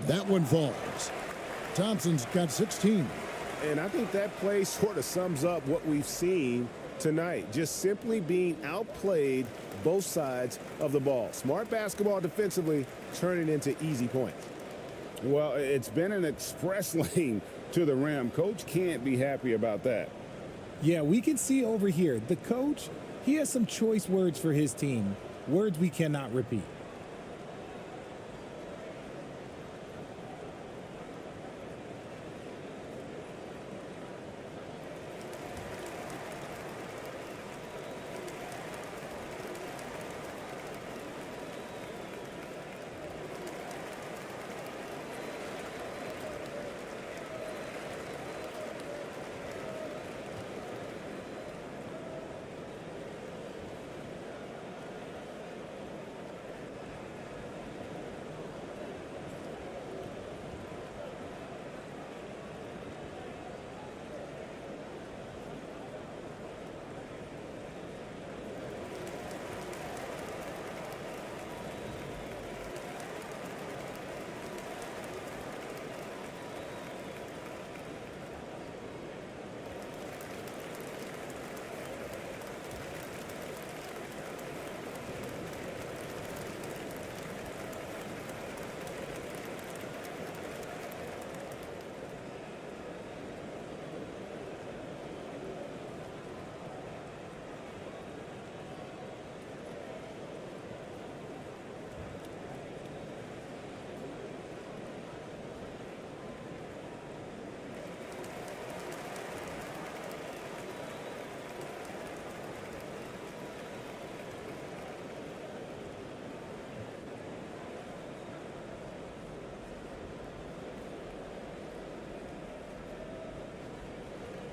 That one falls. Thompson's got 16. And I think that play sort of sums up what we've seen tonight. Just simply being outplayed both sides of the ball. Smart basketball defensively, turning into easy points. Well, it's been an express lane to the rim. Coach can't be happy about that. Yeah, we can see over here, the coach, he has some choice words for his team. Words we cannot repeat.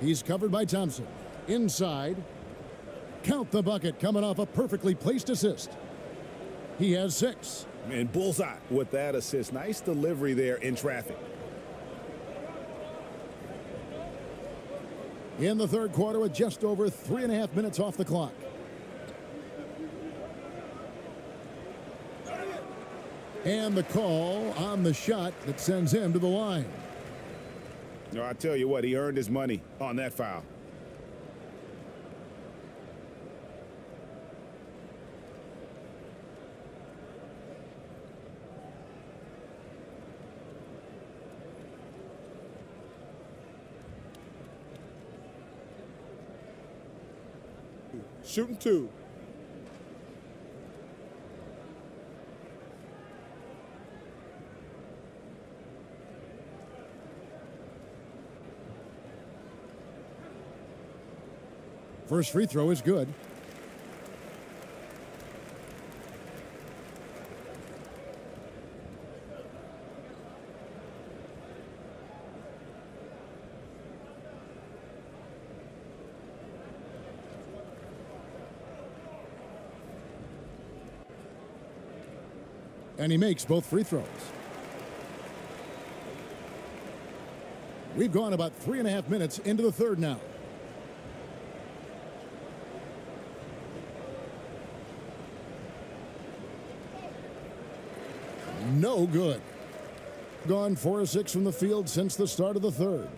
He's covered by Thompson. Inside. Count the bucket coming off a perfectly placed assist. He has 6. And bullseye with that assist. Nice delivery there in traffic. In the third quarter with just over 3.5 minutes off the clock. And the call on the shot that sends him to the line. No, I tell you what, he earned his money on that foul. Shooting 2. First free throw is good. And he makes both free throws. We've gone about 3.5 minutes into the third now. No good. Gone 4 of 6 from the field since the start of the third.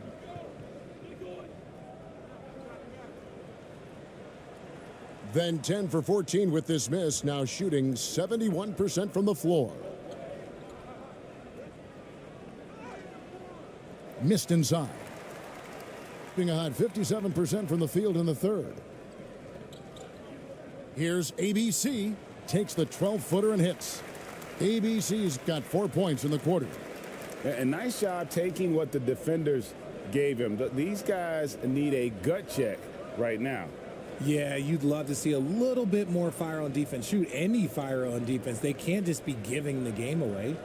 Then 10 for 14 with this miss, now shooting 71% from the floor. Missed inside. Being a hot 57% from the field in the third. Here's ABC, takes the 12-footer and hits. ABC's got 4 points in the quarter. A nice job taking what the defenders gave him. These guys need a gut check right now. Yeah, you'd love to see a little bit more fire on defense. Shoot, any fire on defense. They can't just be giving the game away.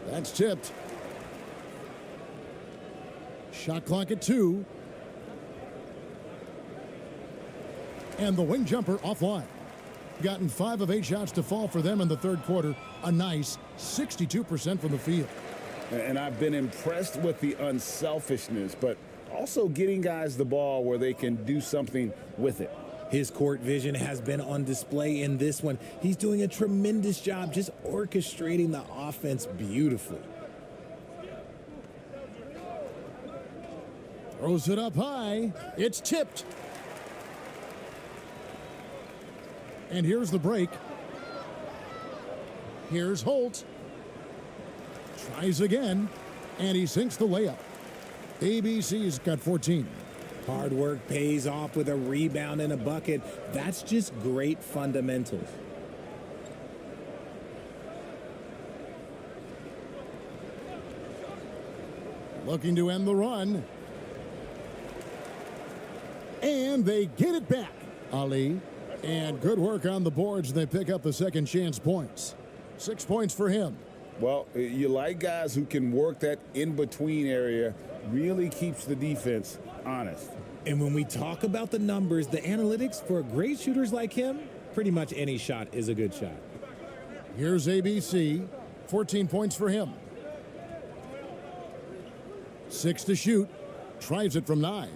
That's tipped. Shot clock at 2. And the wing jumper offline. Gotten 5 of 8 shots to fall for them in the third quarter. A nice 62% from the field. And I've been impressed with the unselfishness, but also getting guys the ball where they can do something with it. His court vision has been on display in this one. He's doing a tremendous job just orchestrating the offense beautifully. Throws it up high. It's tipped. And here's the break. Here's Holt. Tries again, and he sinks the layup. ABC's got 14. Hard work pays off with a rebound and a bucket. That's just great fundamentals. Looking to end the run. And they get it back, Ali. And good work on the boards. They pick up the second chance points. 6 points for him. Well, you like guys who can work that in-between area, really keeps the defense honest. And when we talk about the numbers, the analytics for great shooters like him, pretty much any shot is a good shot. Here's ABC, 14 points for him. 6 to shoot, tries it from 9.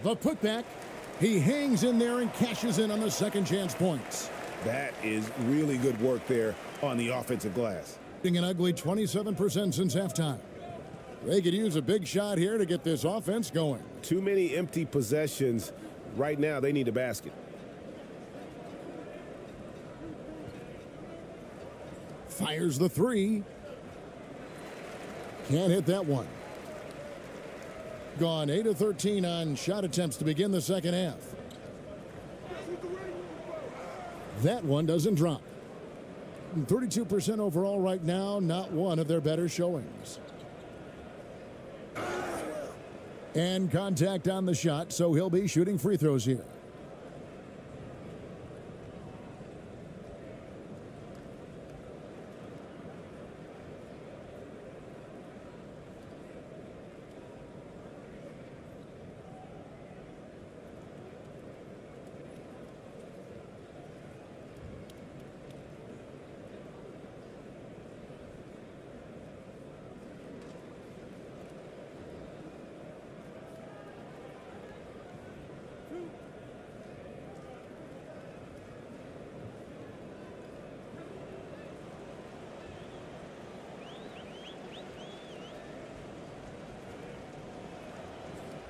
The putback, he hangs in there and cashes in on the second chance points. That is really good work there on the offensive glass. An ugly 27% since halftime. They could use a big shot here to get this offense going. Too many empty possessions. Right now, they need a basket. Fires the 3. Can't hit that one. Gone 8 of 13 on shot attempts to begin the second half. That one doesn't drop. 32% overall right now, not one of their better showings. And contact on the shot, so he'll be shooting free throws here.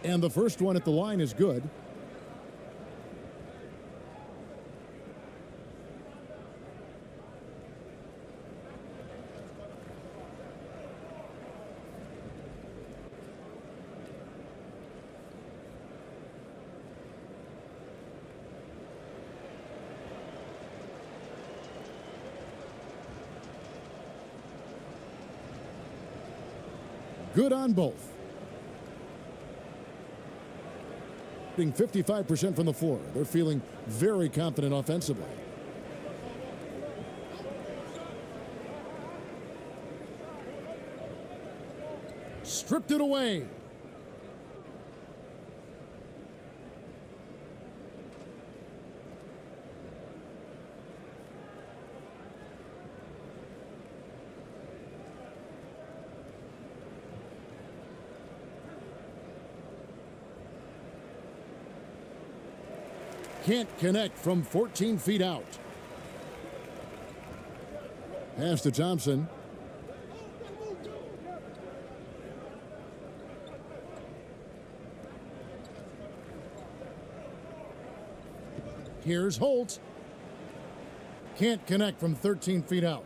And the first one at the line is good. Good on both. 55% from the floor. They're feeling very confident offensively. Stripped it away. Can't connect from 14 feet out. Pass to Thompson. Here's Holt. Can't connect from 13 feet out.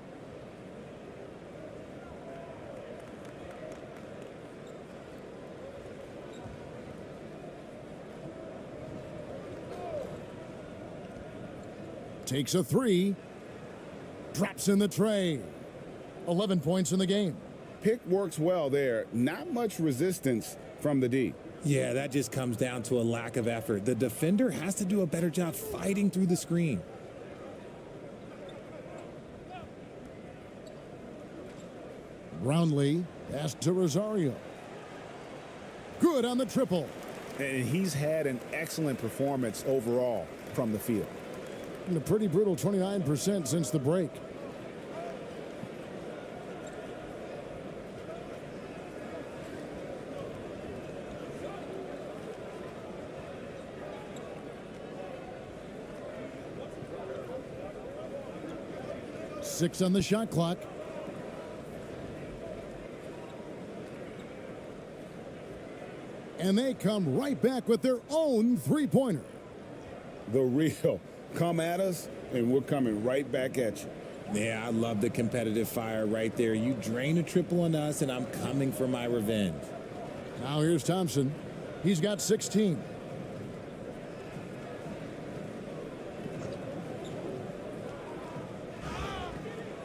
Takes a three. Drops in the tray. 11 points in the game. Pick works well there. Not much resistance from the D. Yeah, that just comes down to a lack of effort. The defender has to do a better job fighting through the screen. Brownlee pass to Rosario. Good on the triple. And he's had an excellent performance overall from the field. And a pretty brutal 29% since the break. Six on the shot clock. And they come right back with their own three-pointer. The real. Come at us, and we're coming right back at you. Yeah, I love the competitive fire right there. You drain a triple on us, and I'm coming for my revenge. Now here's Thompson. He's got 16.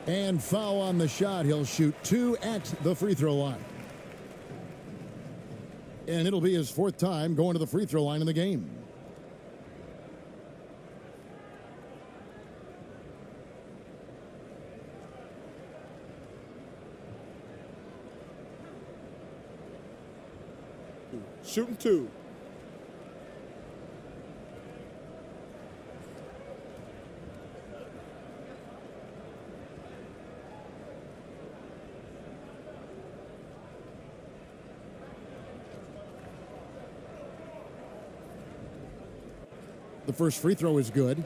And foul on the shot. He'll shoot 2 at the free throw line. And it'll be his 4th time going to the free throw line in the game. Shooting 2. The first free throw is good.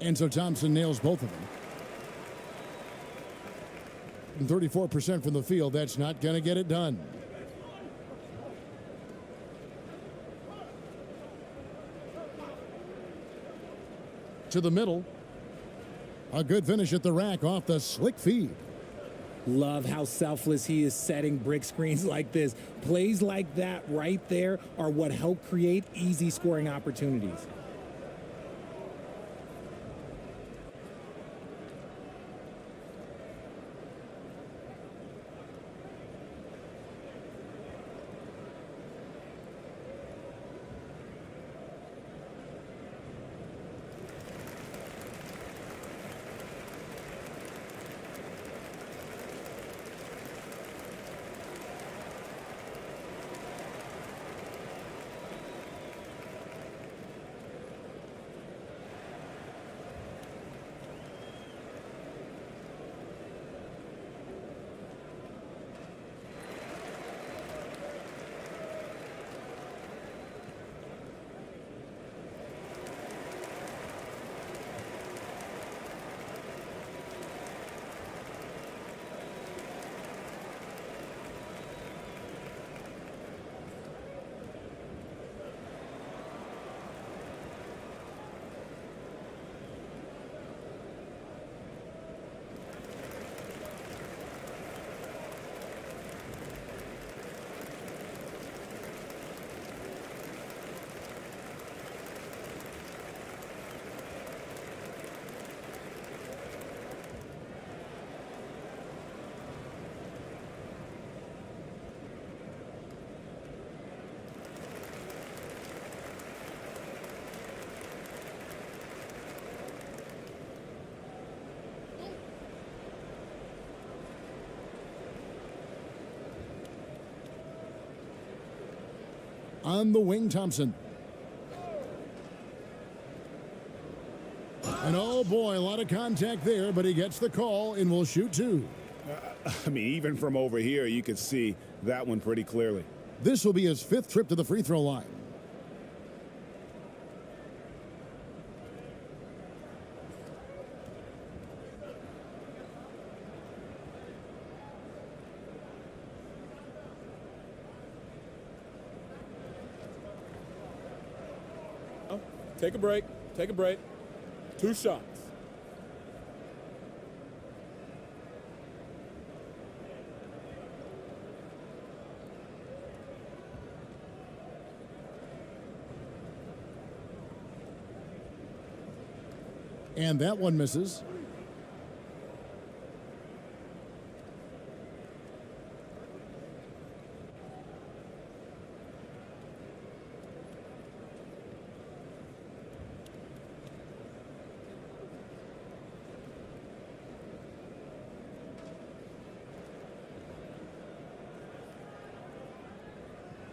And so Thompson nails both of them. And 34% from the field. That's not going to get it done. To the middle. A good finish at the rack off the slick feed. Love how selfless he is setting brick screens like this. Plays like that right there are what help create easy scoring opportunities. On the wing, Thompson. And oh boy, a lot of contact there, but he gets the call and will shoot two. I mean, even from over here, you could see that one pretty clearly. This will be his 5th trip to the free throw line. Take a break. Take a break. 2 shots. And that one misses.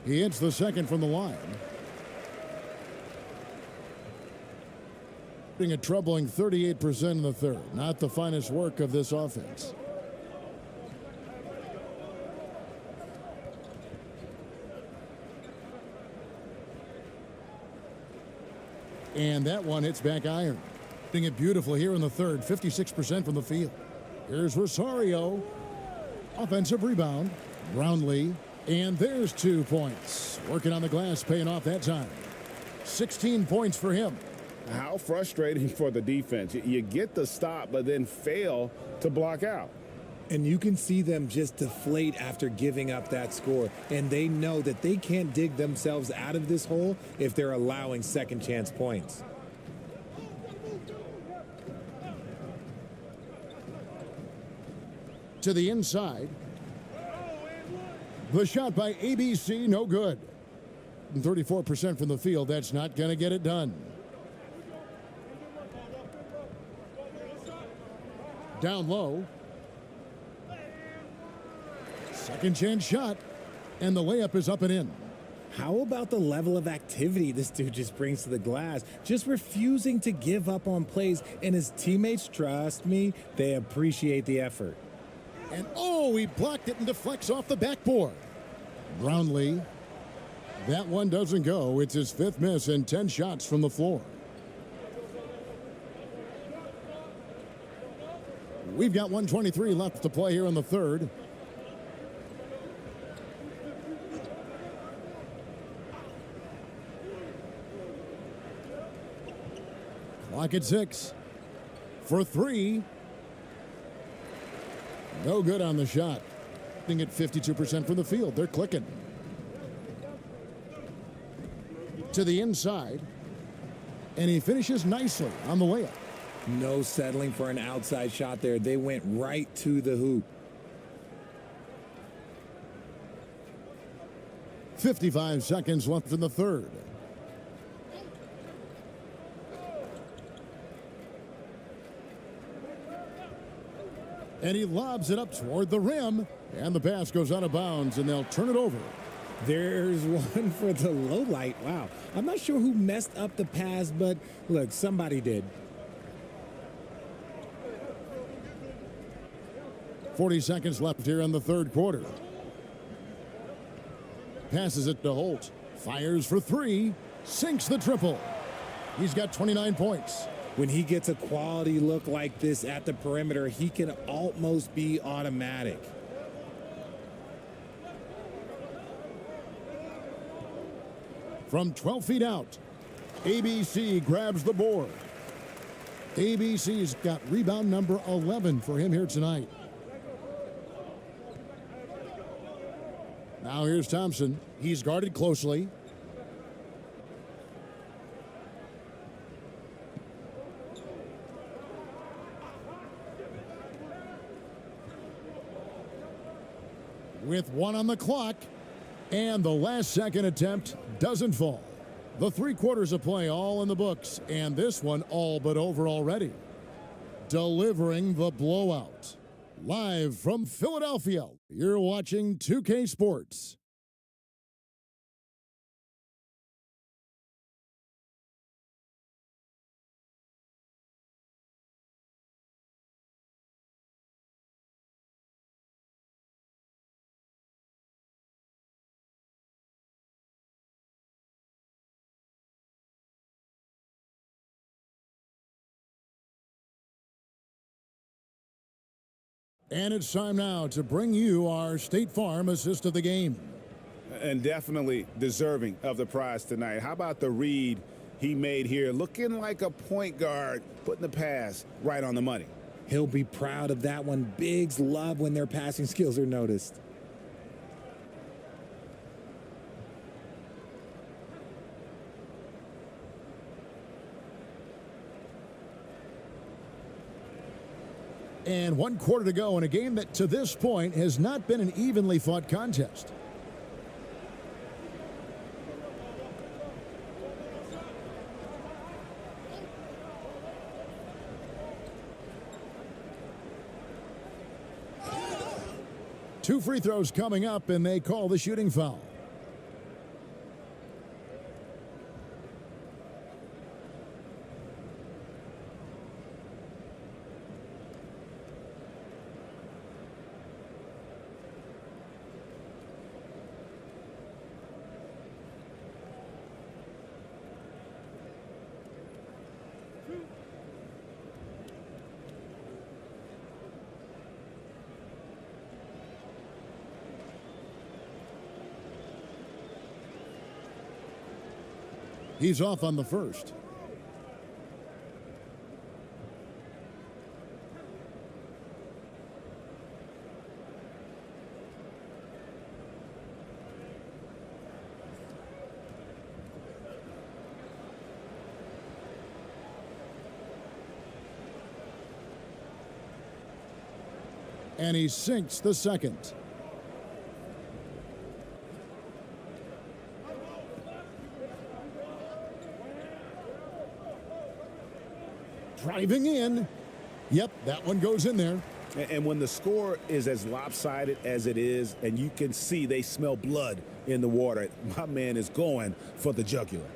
He hits the second from the line. A troubling 38% in the third. Not the finest work of this offense. And that one hits back iron. Doing it beautifully here in the third. 56% from the field. Here's Rosario. Offensive rebound. Brownlee. And there's 2 points. Working on the glass, paying off that time. 16 points for him. How frustrating for the defense. You get the stop, but then fail to block out. And you can see them just deflate after giving up that score. And they know that they can't dig themselves out of this hole if they're allowing second chance points. To the inside. The shot by ABC, no good. 34% from the field, that's not going to get it done. Down low. Second chance shot. And the layup is up and in. How about the level of activity this dude just brings to the glass? Just refusing to give up on plays. And his teammates, trust me, they appreciate the effort. And oh, he blocked it and deflects off the backboard. Brownlee. That one doesn't go. It's his 5th miss and 10 shots from the floor. We've got 1:23 left to play here in the third. Clock at 6. For 3. No good on the shot. At 52% from the field. They're clicking. To the inside. And he finishes nicely on the layup. No settling for an outside shot there. They went right to the hoop. 55 seconds left in the third. And he lobs it up toward the rim. And the pass goes out of bounds, and they'll turn it over. There's one for the low light. Wow. I'm not sure who messed up the pass, but look, somebody did. 40 seconds left here in the third quarter. Passes it to Holt. Fires for 3. Sinks the triple. He's got 29 points. When he gets a quality look like this at the perimeter, he can almost be automatic. From 12 feet out, ABC grabs the board. ABC's got rebound number 11 for him here tonight. Now here's Thompson. He's guarded closely. With 1 on the clock, and the last second attempt doesn't fall. The 3 quarters of play all in the books, and this one all but over already. Delivering the blowout. Live from Philadelphia, you're watching 2K Sports. And it's time now to bring you our State Farm assist of the game. And definitely deserving of the prize tonight. How about the read he made here? Looking like a point guard, putting the pass right on the money. He'll be proud of that one. Bigs love when their passing skills are noticed. And 1 quarter to go in a game that to this point has not been an evenly fought contest. Two free throws coming up, and they call the shooting foul. He's off on the first. And he sinks the second. Driving in. Yep, that one goes in there. And when the score is as lopsided as it is, and you can see they smell blood in the water, my man is going for the jugular.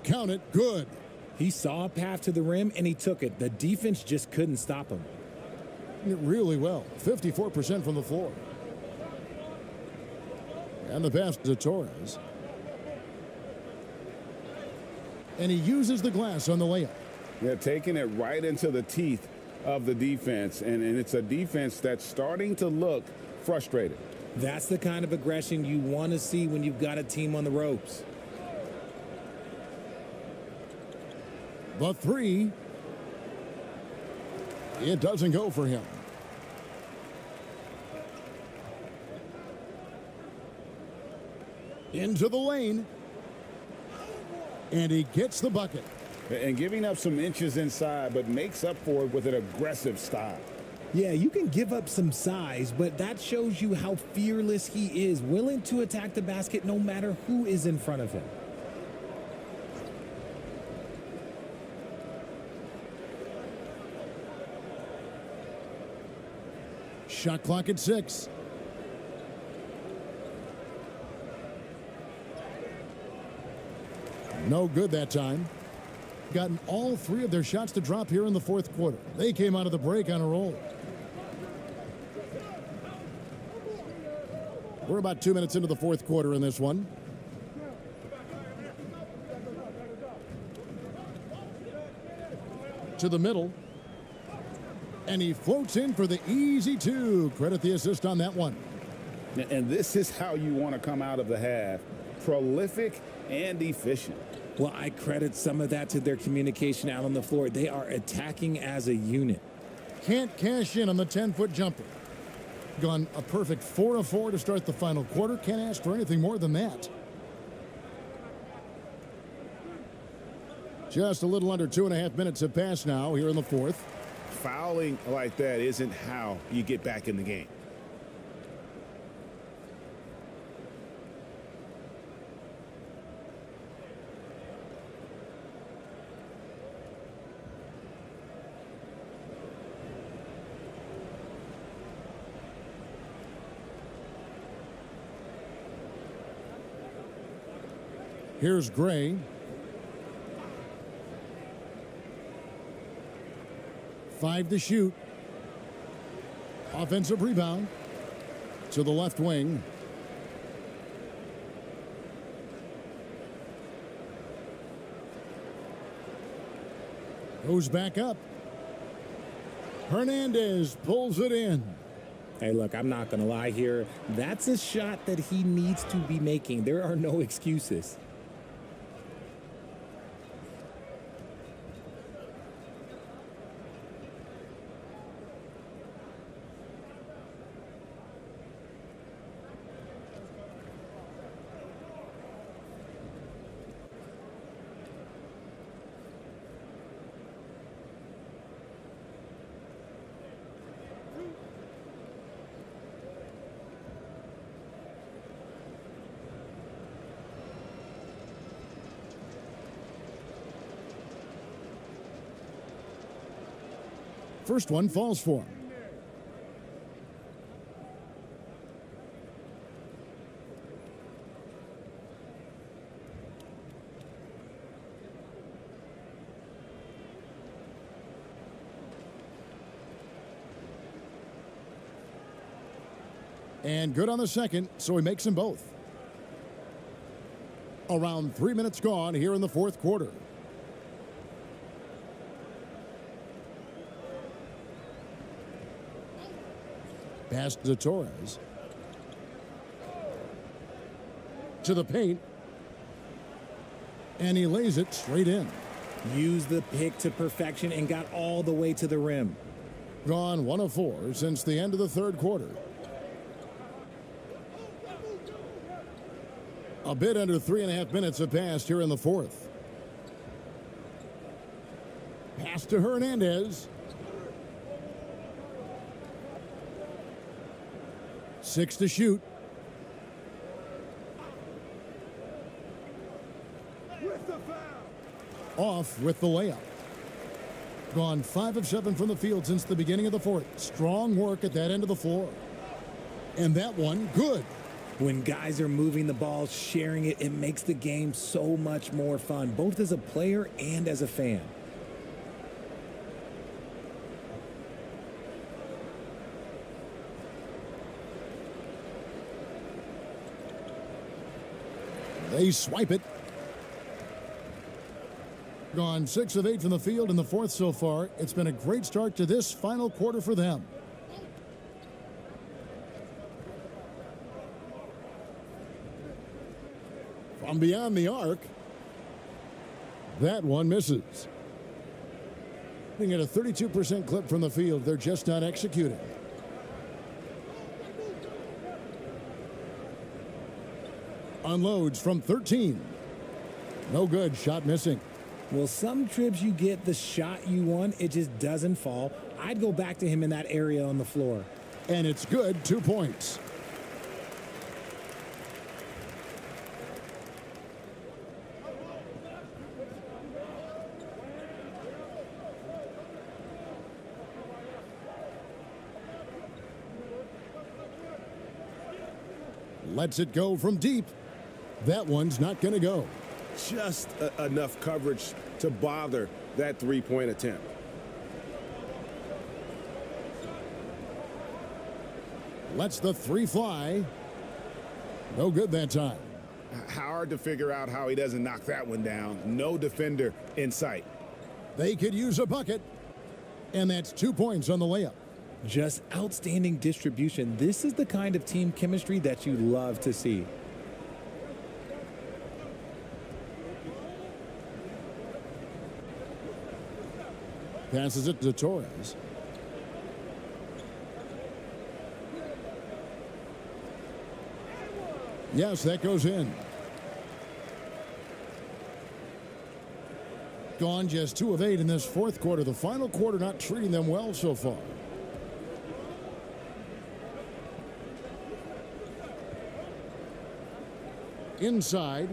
Count it, good. He saw a path to the rim, and he took it. The defense just couldn't stop him. Really well. 54% from the floor. And the pass to Torres. And he uses the glass on the layup. Yeah, taking it right into the teeth of the defense. And it's a defense that's starting to look frustrated. That's the kind of aggression you want to see when you've got a team on the ropes. The three. It doesn't go for him. Into the lane. And he gets the bucket. And giving up some inches inside, but makes up for it with an aggressive style. Yeah, you can give up some size, but that shows you how fearless he is, willing to attack the basket no matter who is in front of him. Shot clock at 6. No good that time. Gotten all three of their shots to drop here in the fourth quarter. They came out of the break on a roll. We're about 2 minutes into the fourth quarter in this one. To the middle. And he floats in for the easy two. Credit the assist on that one. And this is how you want to come out of the half. Prolific and efficient. Well, I credit some of that to their communication out on the floor. They are attacking as a unit. Can't cash in on the 10-foot jumper. Gone a perfect 4 of 4 to start the final quarter. Can't ask for anything more than that. Just a little under 2.5 minutes have passed now here in the fourth. Fouling like that isn't how you get back in the game. Here's Gray. Five to shoot. Offensive rebound to the left wing. Goes back up. Hernandez pulls it in. Hey, look, I'm not going to lie here. That's a shot that he needs to be making. There are no excuses. First one falls for him. And good on the second, so he makes them both. Around 3 minutes gone here in the fourth quarter. Pass to Torres. To the paint. And he lays it straight in. Used the pick to perfection and got all the way to the rim. Gone 1 of 4 since the end of the third quarter. A bit under 3.5 minutes have passed here in the fourth. Pass to Hernandez. 6 to shoot. Off with the layup. Gone 5 of 7 from the field since the beginning of the fourth. Strong work at that end of the floor. And that one, good. When guys are moving the ball, sharing it, it makes the game so much more fun, both as a player and as a fan. They swipe it. Gone 6 of 8 from the field in the fourth so far. It's been a great start to this final quarter for them. From beyond the arc, that one misses. At a 32% clip from the field, they're just not executing. Unloads from 13. No good, shot missing. Well, some trips you get the shot you want, it just doesn't fall. I'd go back to him in that area on the floor. And it's good, 2 points. Lets it go from deep. That one's not going to go. Just enough coverage to bother that three-point attempt. Lets the three fly. No good that time. Hard to figure out how he doesn't knock that one down. No defender in sight. They could use a bucket. And that's 2 points on the layup. Just outstanding distribution. This is the kind of team chemistry that you love to see. Passes it to Torres. Yes, that goes in. gone just 2 of 8 in this fourth quarter. The final quarter not treating them well so far. Inside.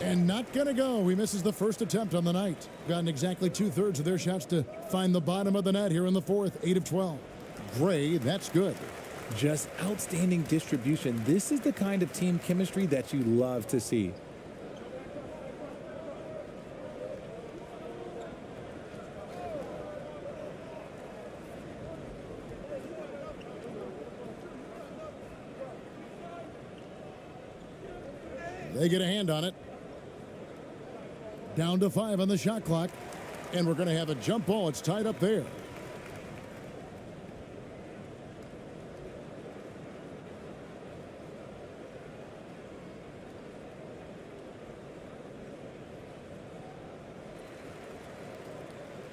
And not going to go. He misses the first attempt on the night. Gotten exactly 2/3 of their shots to find the bottom of the net here in the fourth. 8 of 12. Gray, that's good. Just outstanding distribution. This is the kind of team chemistry that you love to see. They get a hand on it. Down to 5 on the shot clock. And we're going to have a jump ball. It's tied up there.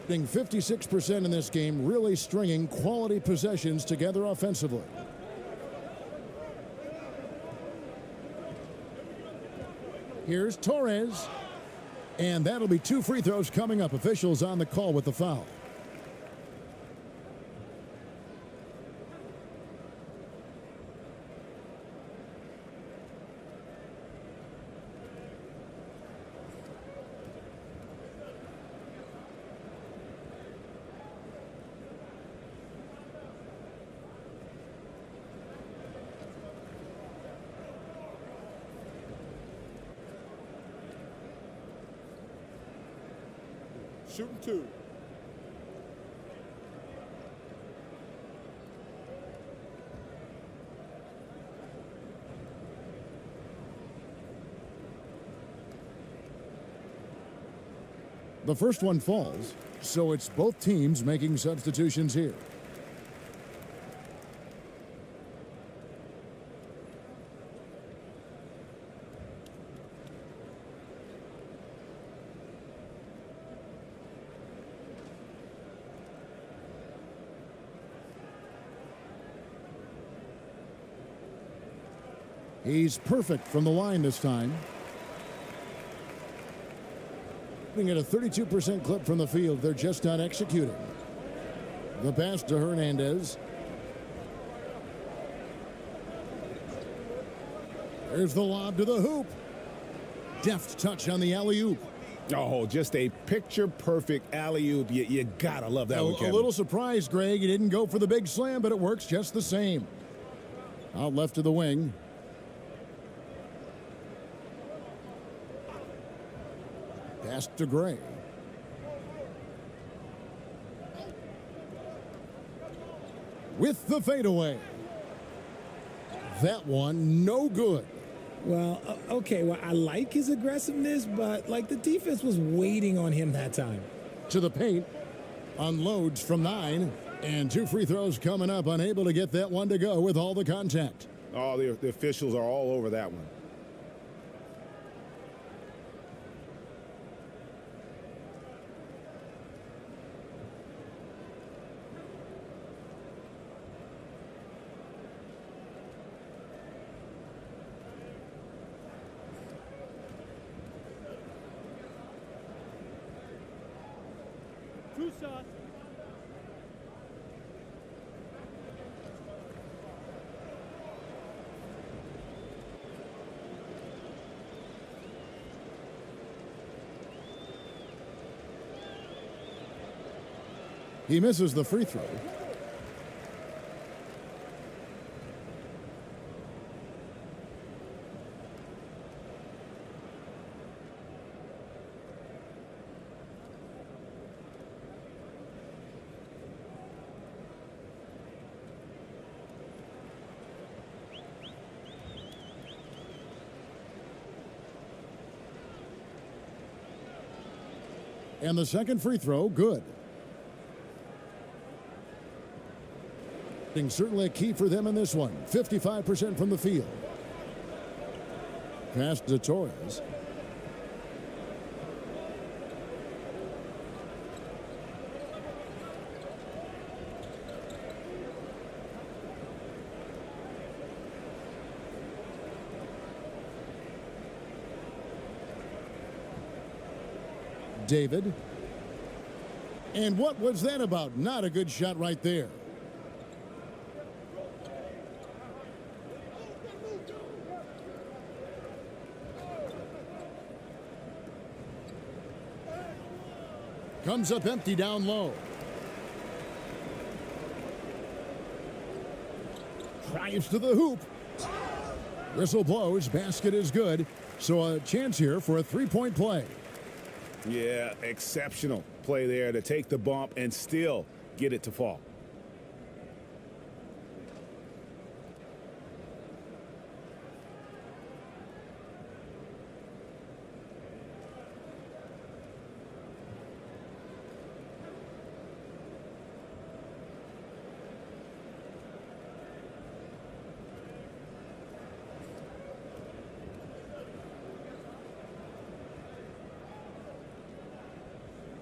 Shooting 56% in this game, really stringing quality possessions together offensively. Here's Torres. And that'll be 2 free throws coming up. Officials on the call with the foul. Shooting 2. The first one falls, so it's both teams making substitutions here. He's perfect from the line this time. At a 32% clip from the field. They're just not executing. The pass to Hernandez. There's the lob to the hoop. Deft touch on the alley-oop. Oh, just a picture-perfect alley-oop. You gotta love that one, Kevin. A little surprised, Greg. He didn't go for the big slam, but it works just the same. Out left to the wing. Pass to Gray. With the fadeaway. That one, no good. Well, okay, well, I like his aggressiveness, but, like, the defense was waiting on him that time. To the paint. Unloads from 9. And 2 free throws coming up. Unable to get that one to go with all the contact. Oh, the officials are all over that one. He misses the free throw. And the second free throw, good. Certainly a key for them in this one. 55% from the field. Pass to Torres. David. And what was that about? Not a good shot right there. Comes up empty down low. Drives to the hoop. Whistle blows. Basket is good. So a chance here for a three-point play. Yeah, exceptional play there to take the bump and still get it to fall.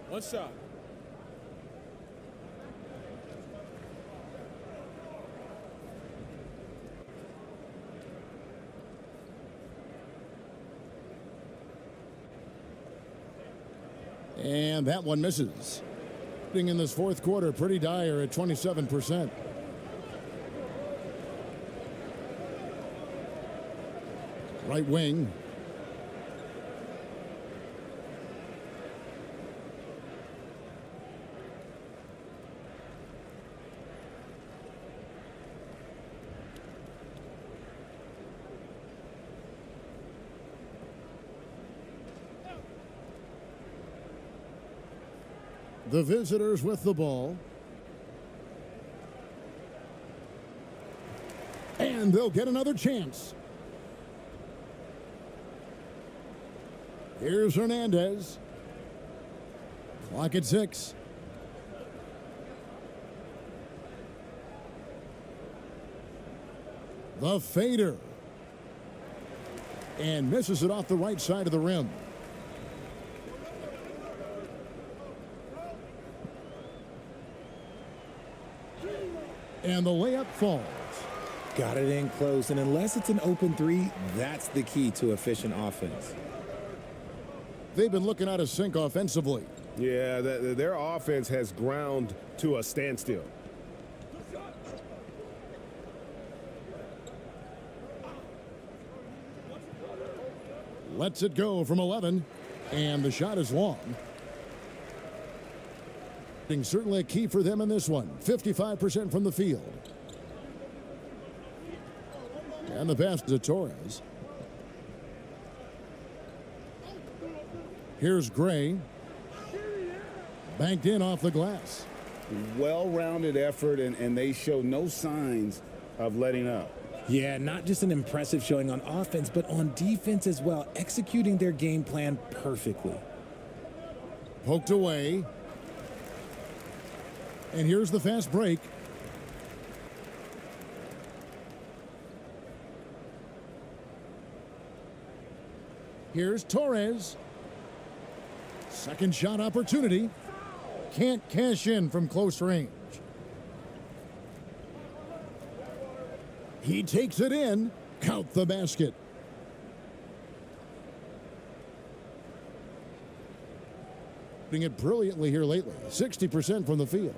One shot. And that one misses. In this fourth quarter, pretty dire at 27%. Right wing. The visitors with the ball. And they'll get another chance. Here's Hernandez. Clock at 6. The fader. And misses it off the right side of the rim. And the layup falls. Got it in close, and unless it's an open three, that's the key to efficient offense. They've been looking out of sync offensively. Yeah, their offense has ground to a standstill. Lets it go from 11, and the shot is long. Certainly a key for them in this one. 55% from the field. And the pass to Torres. Here's Gray. Banked in off the glass. Well-rounded effort, and they show no signs of letting up. Yeah, not just an impressive showing on offense, but on defense as well, executing their game plan perfectly. Poked away. And here's the fast break. Here's Torres. Second shot opportunity. Can't cash in from close range. He takes it in. Count the basket. Doing it brilliantly here lately. 60% from the field.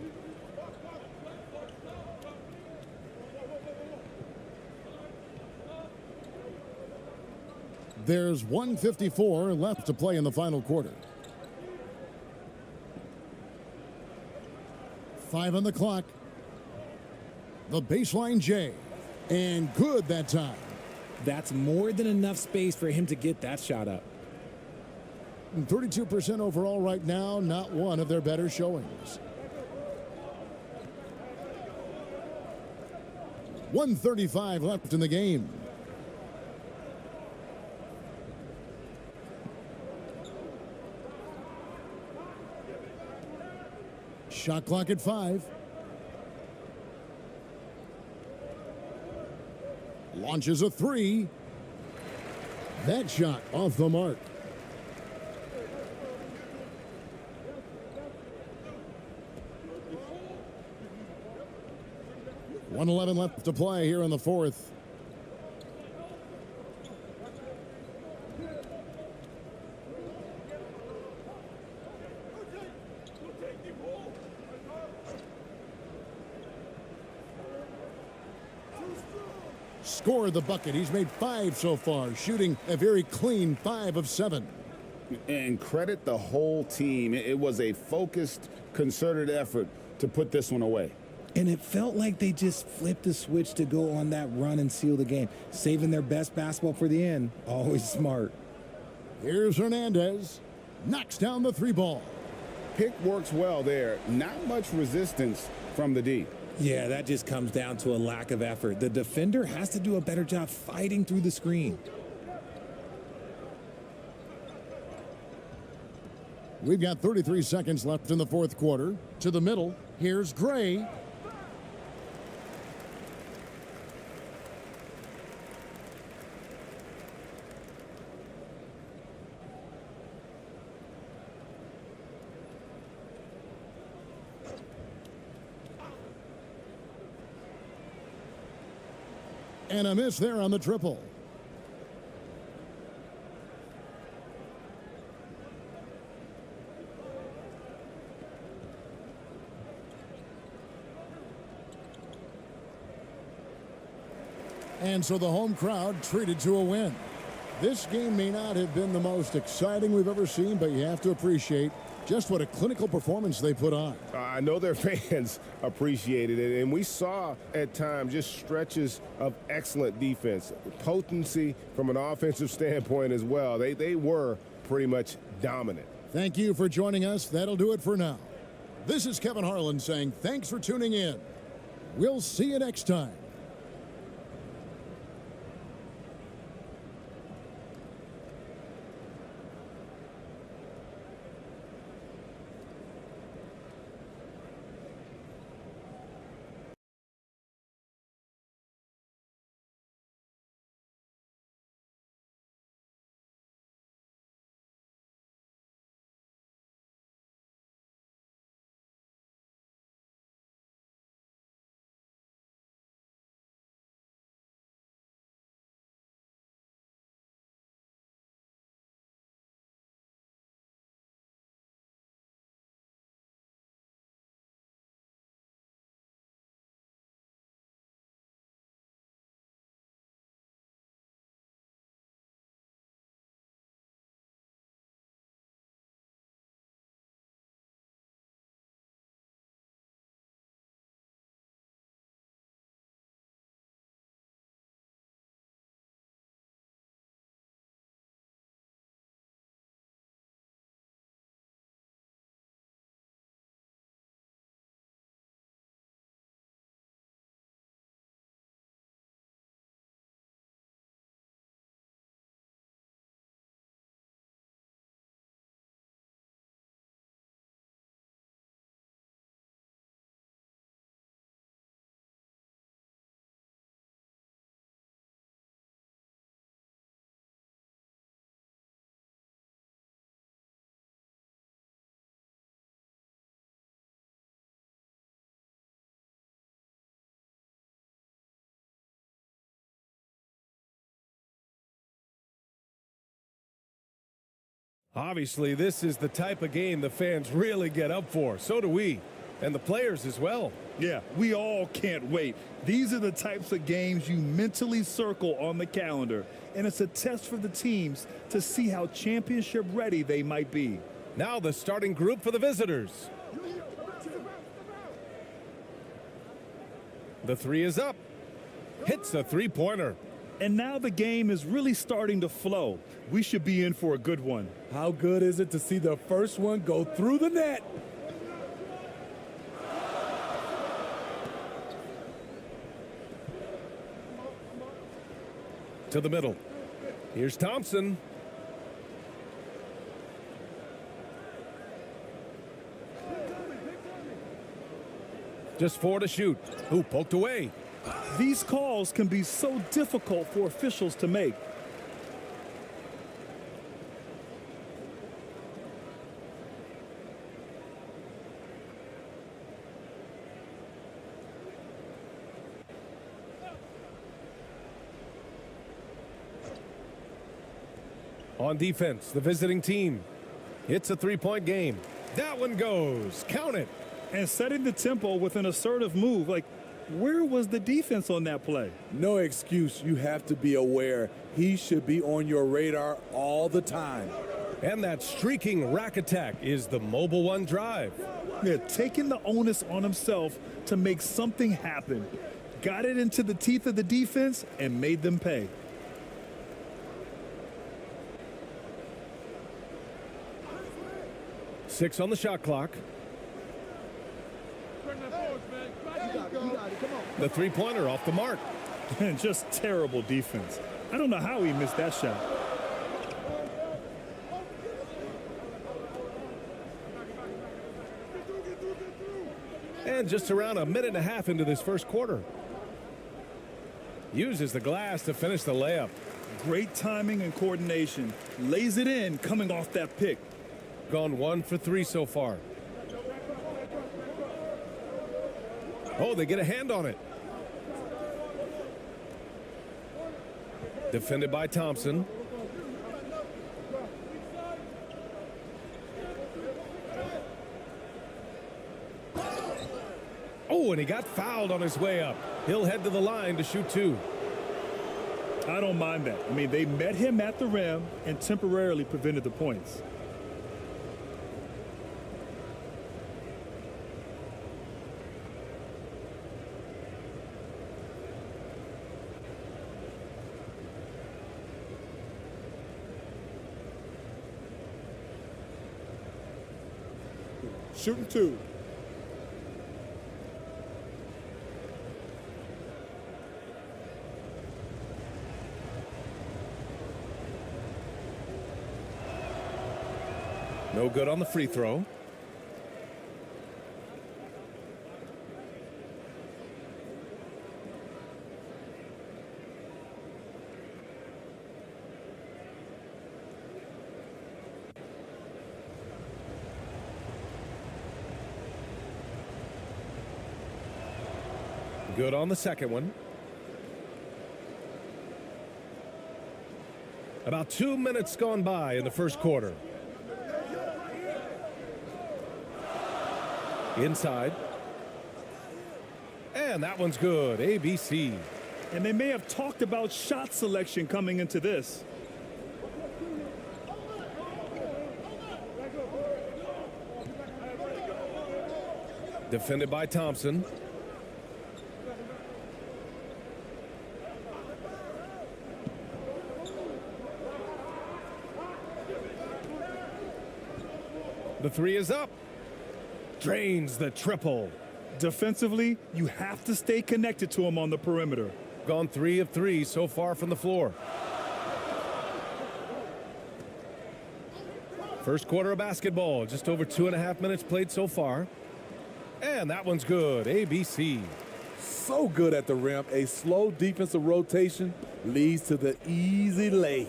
There's 1:54 left to play in the final quarter. 5 on the clock. The baseline J. And good that time. That's more than enough space for him to get that shot up. 32% overall right now, not one of their better showings. 1:35 left in the game. Shot clock at 5. Launches a 3. That shot off the mark. .111 left to play here in the fourth. score the bucket. He's made 5 so far, shooting a very clean 5 of 7. And credit the whole team. It was a focused, concerted effort to put this one away. And it felt like they just flipped the switch to go on that run and seal the game, saving their best basketball for the end. Always smart. Here's Hernandez. Knocks down the 3 ball. Pick works well there. Not much resistance from the D. Yeah, that just comes down to a lack of effort. The defender has to do a better job fighting through the screen. We've got 33 seconds left in the 4th quarter. To the middle, here's Gray. And a miss there on the triple. And so the home crowd treated to a win. This game may not have been the most exciting we've ever seen, but you have to appreciate just what a clinical performance they put on. I know their fans appreciated it, and we saw at times just stretches of excellent defense, potency from an offensive standpoint as well. They were pretty much dominant. Thank you for joining us. That'll do it for now. This is Kevin Harlan saying thanks for tuning in. We'll see you next time. Obviously, this is the type of game the fans really get up for. So do we, and the players as well. Yeah, we all can't wait. These are the types of games you mentally circle on the calendar, and it's a test for the teams to see how championship ready they might be. Now the starting group for the visitors. The 3 is up. Hits a 3-pointer. And now the game is really starting to flow. We should be in for a good one. How good is it to see the first one go through the net? To the middle. Here's Thompson. Just 4 to shoot. Ooh, poked away. These calls can be so difficult for officials to make. On defense, the visiting team. It's a 3-point game. That one goes. Count it. And setting the tempo with an assertive move, like Where was the defense on that play? No excuse. You have to be aware. He should be on your radar all the time. And that streaking rack attack is the Mobile One drive. Yeah, taking the onus on himself to make something happen. Got it into the teeth of the defense and made them pay. Six on the shot clock. The three-pointer off the mark. And just terrible defense. I don't know how he missed that shot. And just around a minute and a half into this first quarter. Uses the glass to finish the layup. Great timing and coordination. Lays it in coming off that pick. Gone 1 for 3 so far. Oh, they get a hand on it. Defended by Thompson. Oh, and he got fouled on his way up. He'll head to the line to shoot 2. I don't mind that. I mean, they met him at the rim and temporarily prevented the points. Shooting 2. No good on the free throw. Good on the second one. About 2 minutes gone by in the first quarter. Inside. And that one's good. ABC. And they may have talked about shot selection coming into this. Defended by Thompson. The three is up. Drains the triple. Defensively, you have to stay connected to him on the perimeter. Gone 3 of 3 so far from the floor. First quarter of basketball, just over 2.5 minutes played so far. And that one's good. ABC. So good at the rim. A slow defensive rotation leads to the easy lay.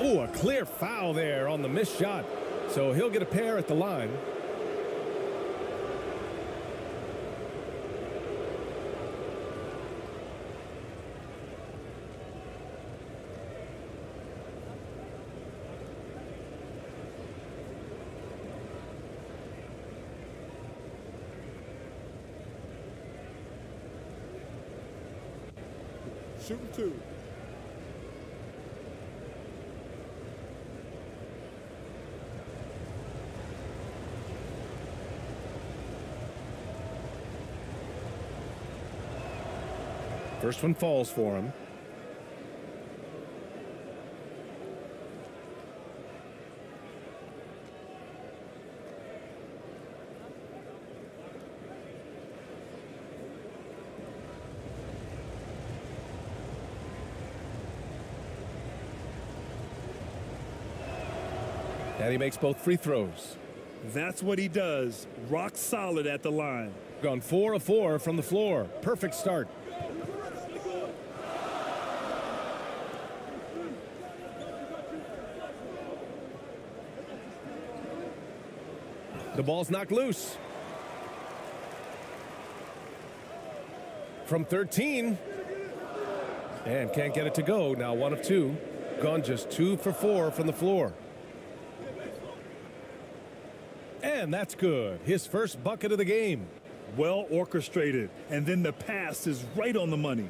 Oh, a clear foul there on the missed shot. So he'll get a pair at the line. Shooting 2. First one falls for him. And he makes both free throws. That's what he does. Rock solid at the line. Gone 4 of 4 from the floor. Perfect start. The ball's knocked loose. From 13. And can't get it to go. Now 1 of 2. gone just 2 for 4 from the floor. And that's good. His first bucket of the game. Well orchestrated, and then the pass is right on the money.